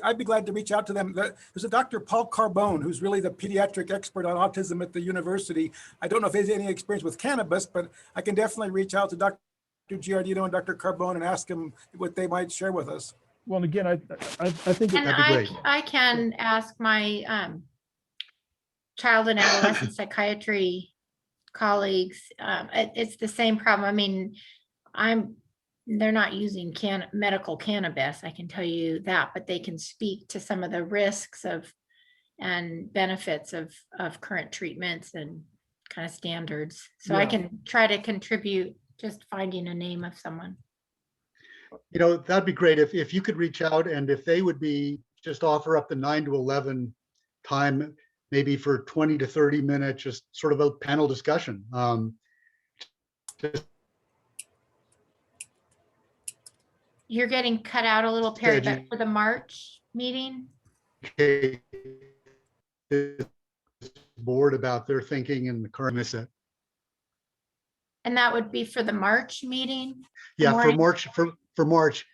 I'd be glad to reach out to them. There's a Dr. Paul Carbone, who's really the pediatric expert on autism at the university. I don't know if he has any experience with cannabis, but I can definitely reach out to Dr. Giardino and Dr. Carbone and ask them what they might share with us. Well, and again, I think And that'd be great. I can ask my child and adolescent psychiatry colleagues. It's the same problem. I mean, I'm they're not using medical cannabis, I can tell you that, but they can speak to some of the risks of and benefits of current treatments and kind of standards. So I Yeah. can try to contribute just finding a name of someone. That'd be great if you could reach out, and if they would be, just offer up the 9 to 11 time, maybe for 20 to 30 minutes, just sort of a panel discussion. Just You're getting cut out a little, Perry, but for the March meeting? educate this board about their thinking and the current miss it. And that would be for the March meeting? Yeah, for morning? March, for March,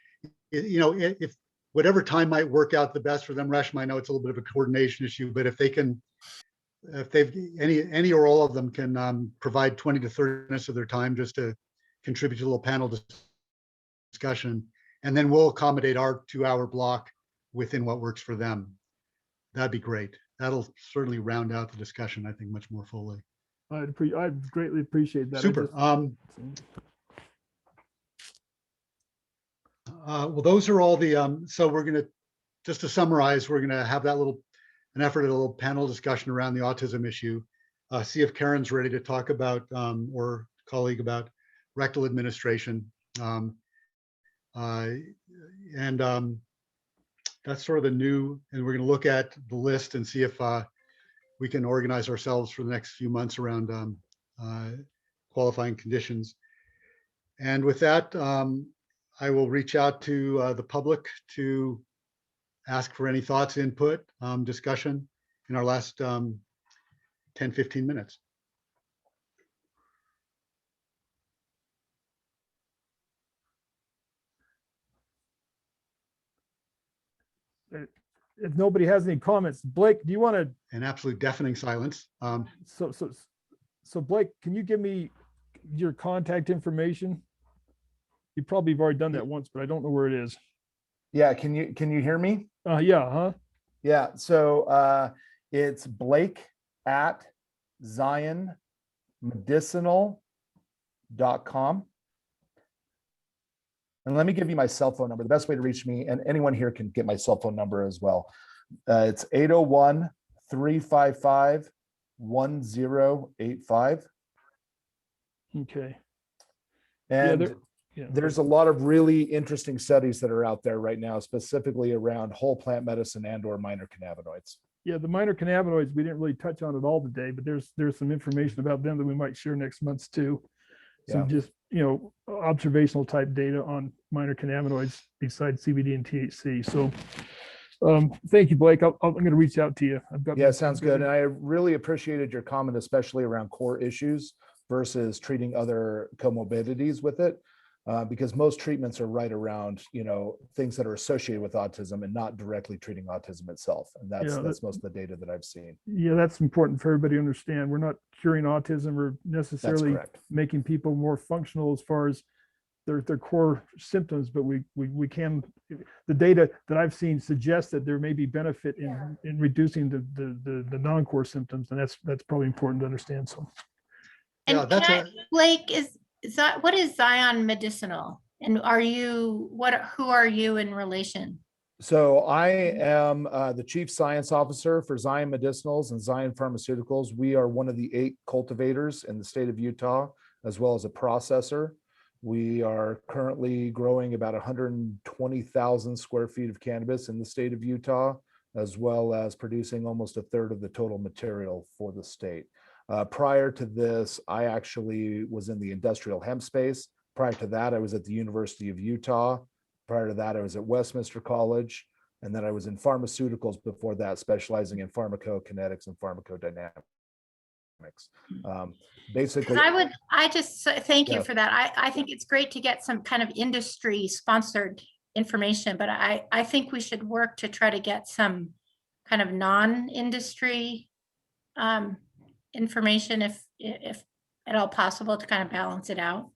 if whatever time might work out the best for them. Rush, I know it's a little bit of a coordination issue, but if they can, if they've any or all of them can provide 20 to 30 minutes of their time just to contribute to a little panel discussion, and then we'll accommodate our 2-hour block within what works for them. That'd be great. That'll certainly round out the discussion, I think, much more fully. I'd greatly appreciate that. Super. Well, those are all the, so we're going to, just to summarize, we're going to have that an effort at a little panel discussion around the autism issue. See if Karen's ready to talk about, or colleague, about rectal administration. That's sort of the new, and we're going to look at the list and see if we can organize ourselves for the next few months around qualifying conditions. And with that, I will reach out to the public to ask for any thoughts, input, discussion in our last 10, 15 minutes. If nobody has any comments, Blake, do you want to? An absolute deafening silence. So Blake, can you give me your contact information? You probably have already done that once, but I don't know where it is. Yeah, can you hear me? Yeah, huh? Yeah, so it's Blake at zionmedicinal.com. And let me give you my cell phone number. The best way to reach me, and anyone here can get my cell phone number as well. It's 801-355-1085. Okay. And there's a lot of really interesting studies that are out there right now, specifically around whole plant medicine and or minor cannabinoids. Yeah, the minor cannabinoids, we didn't really touch on it all today, but there's some information about them that we might share next month too. Some just, observational type data on minor cannabinoids besides CBD and THC. So thank you, Blake. I'm going to reach out to you. Sounds good. And I really appreciated your comment, especially around core issues versus treating other comorbidities with it. Because most treatments are right around, things that are associated with autism and not directly treating autism itself. And that's most of the data that I've seen. Yeah, that's important for everybody to understand. We're not curing autism or necessarily making people more functional as far as their core symptoms, but we can, the data that I've seen suggests that there may be benefit in reducing the non-core symptoms. And that's probably important to understand. So. And Blake, what is Zion Medicinal? And who are you in relation? So I am the Chief Science Officer for Zion Medicinals and Zion Pharmaceuticals. We are one of the 8 cultivators in the state of Utah, as well as a processor. We are currently growing about 120,000 square feet of cannabis in the state of Utah, as well as producing almost a third of the total material for the state. Prior to this, I actually was in the industrial hemp space. Prior to that, I was at the University of Utah. Prior to that, I was at Westminster College. And then I was in pharmaceuticals before that, specializing in pharmacokinetics and pharmacodynamics. Basically, I just thank you for that. I think it's great to get some kind of industry sponsored information, but I think we should work to try to get some kind of non-industry information if at all possible, to kind of balance it out.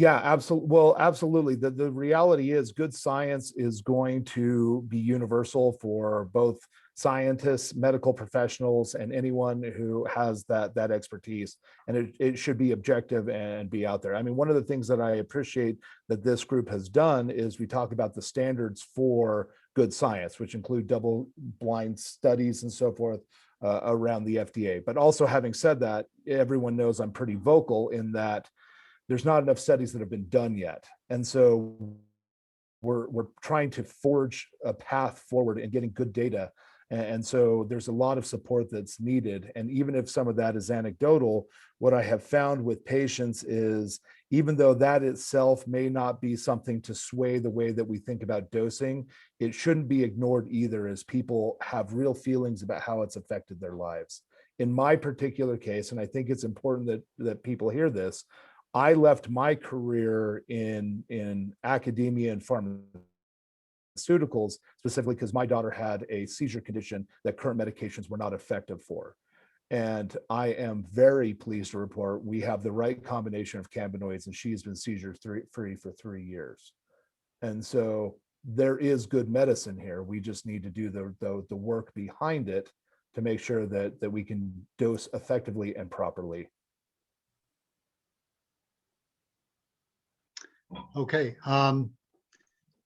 Yeah, absolutely. Well, absolutely. The reality is good science is going to be universal for both scientists, medical professionals, and anyone who has that expertise. And it should be objective and be out there. I mean, one of the things that I appreciate that this group has done is we talk about the standards for good science, which include double-blind studies and so forth around the FDA. But also, having said that, everyone knows I'm pretty vocal in that there's not enough studies that have been done yet. And so we're trying to forge a path forward and getting good data. And so there's a lot of support that's needed. And even if some of that is anecdotal, what I have found with patients is, even though that itself may not be something to sway the way that we think about dosing, it shouldn't be ignored either, as people have real feelings about how it's affected their lives. In my particular case, and I think it's important that people hear this, I left my career in academia and pharmaceuticals specifically because my daughter had a seizure condition that current medications were not effective for. And I am very pleased to report we have the right combination of cannabinoids, and she's been seizure-free for 3 years. And so there is good medicine here. We just need to do the work behind it to make sure that we can dose effectively and properly. Okay.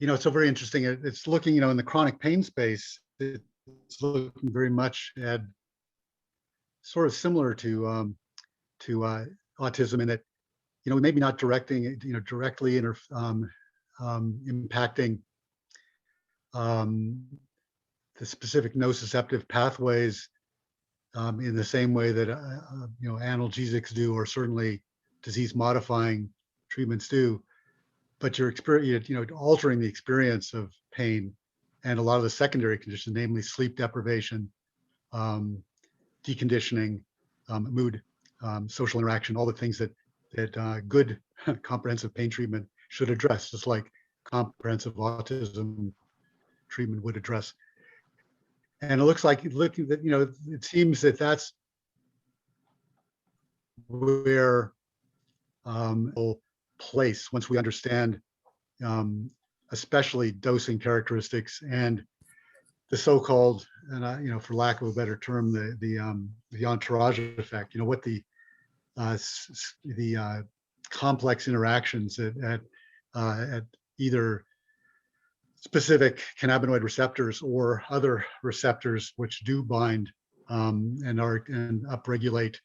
It's so very interesting. It's looking, in the chronic pain space, it's looking very much at sort of similar to autism in that, we maybe not directing, directly impacting the specific nociceptive pathways in the same way that, analgesics do, or certainly disease modifying treatments do. But your experience, altering the experience of pain and a lot of the secondary conditions, namely sleep deprivation, deconditioning, mood, social interaction, all the things that good comprehensive pain treatment should address, just like comprehensive autism treatment would address. And it looks like, it seems that that's where place, once we understand especially dosing characteristics and the so-called, and for lack of a better term, the entourage effect, what the complex interactions at either specific cannabinoid receptors or other receptors which do bind and upregulate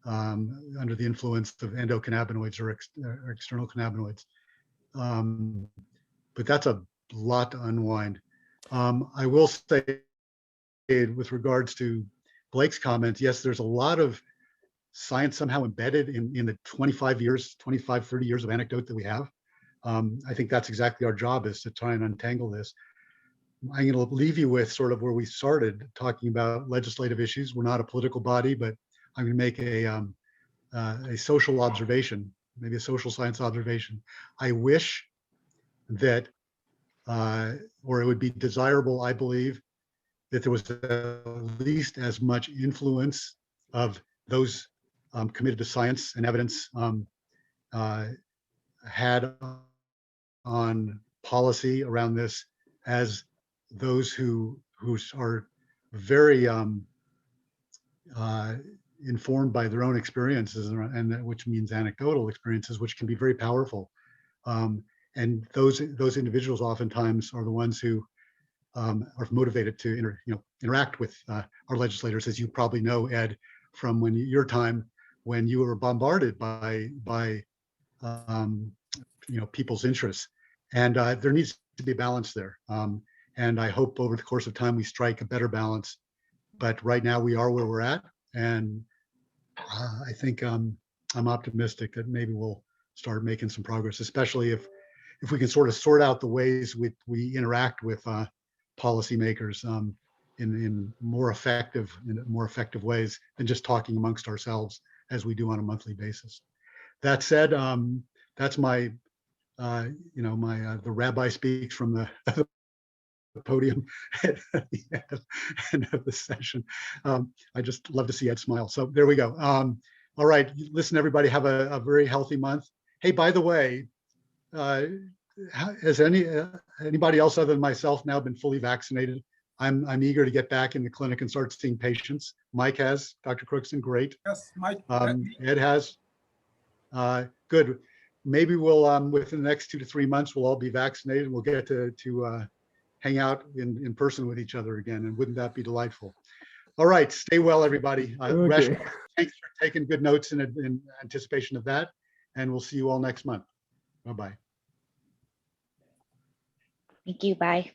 under the influence of endocannabinoids or external cannabinoids. But that's a lot to unwind. I will say, with regards to Blake's comments, yes, there's a lot of science somehow embedded in the 25, 30 years of anecdote that we have. I think that's exactly our job, is to try and untangle this. I'm going to leave you with sort of where we started, talking about legislative issues. We're not a political body, but I'm going to make a social observation, maybe a social science observation. I wish that, or it would be desirable, I believe, that there was at least as much influence of those committed to science and evidence had on policy around this as those who are very informed by their own experiences, and that, which means anecdotal experiences, which can be very powerful. And those individuals oftentimes are the ones who are motivated to interact with our legislators, as you probably know, Ed, from your time when you were bombarded by people's interests. And there needs to be a balance there. And I hope over the course of time we strike a better balance. But right now we are where we're at, and I think I'm optimistic that maybe we'll start making some progress, especially if we can sort of sort out the ways we interact with policymakers in more effective ways than just talking amongst ourselves as we do on a monthly basis. That said, that's my the rabbi speaks from the podium at the end of the session. I just love to see Ed smile. So there we go. All right, listen, everybody, have a very healthy month. Hey, by the way, has anybody else other than myself now been fully vaccinated? I'm eager to get back in the clinic and start seeing patients. Mike has, Dr. Crookston, great. Yes, Mike. Ed has. Good. Maybe we'll, within the next 2 to 3 months, we'll all be vaccinated. We'll get to hang out in person with each other again. And wouldn't that be delightful? All right. Stay well, everybody. Resh, Okay. thanks for taking good notes in anticipation of that. And we'll see you all next month. Bye-bye. Thank you. Bye.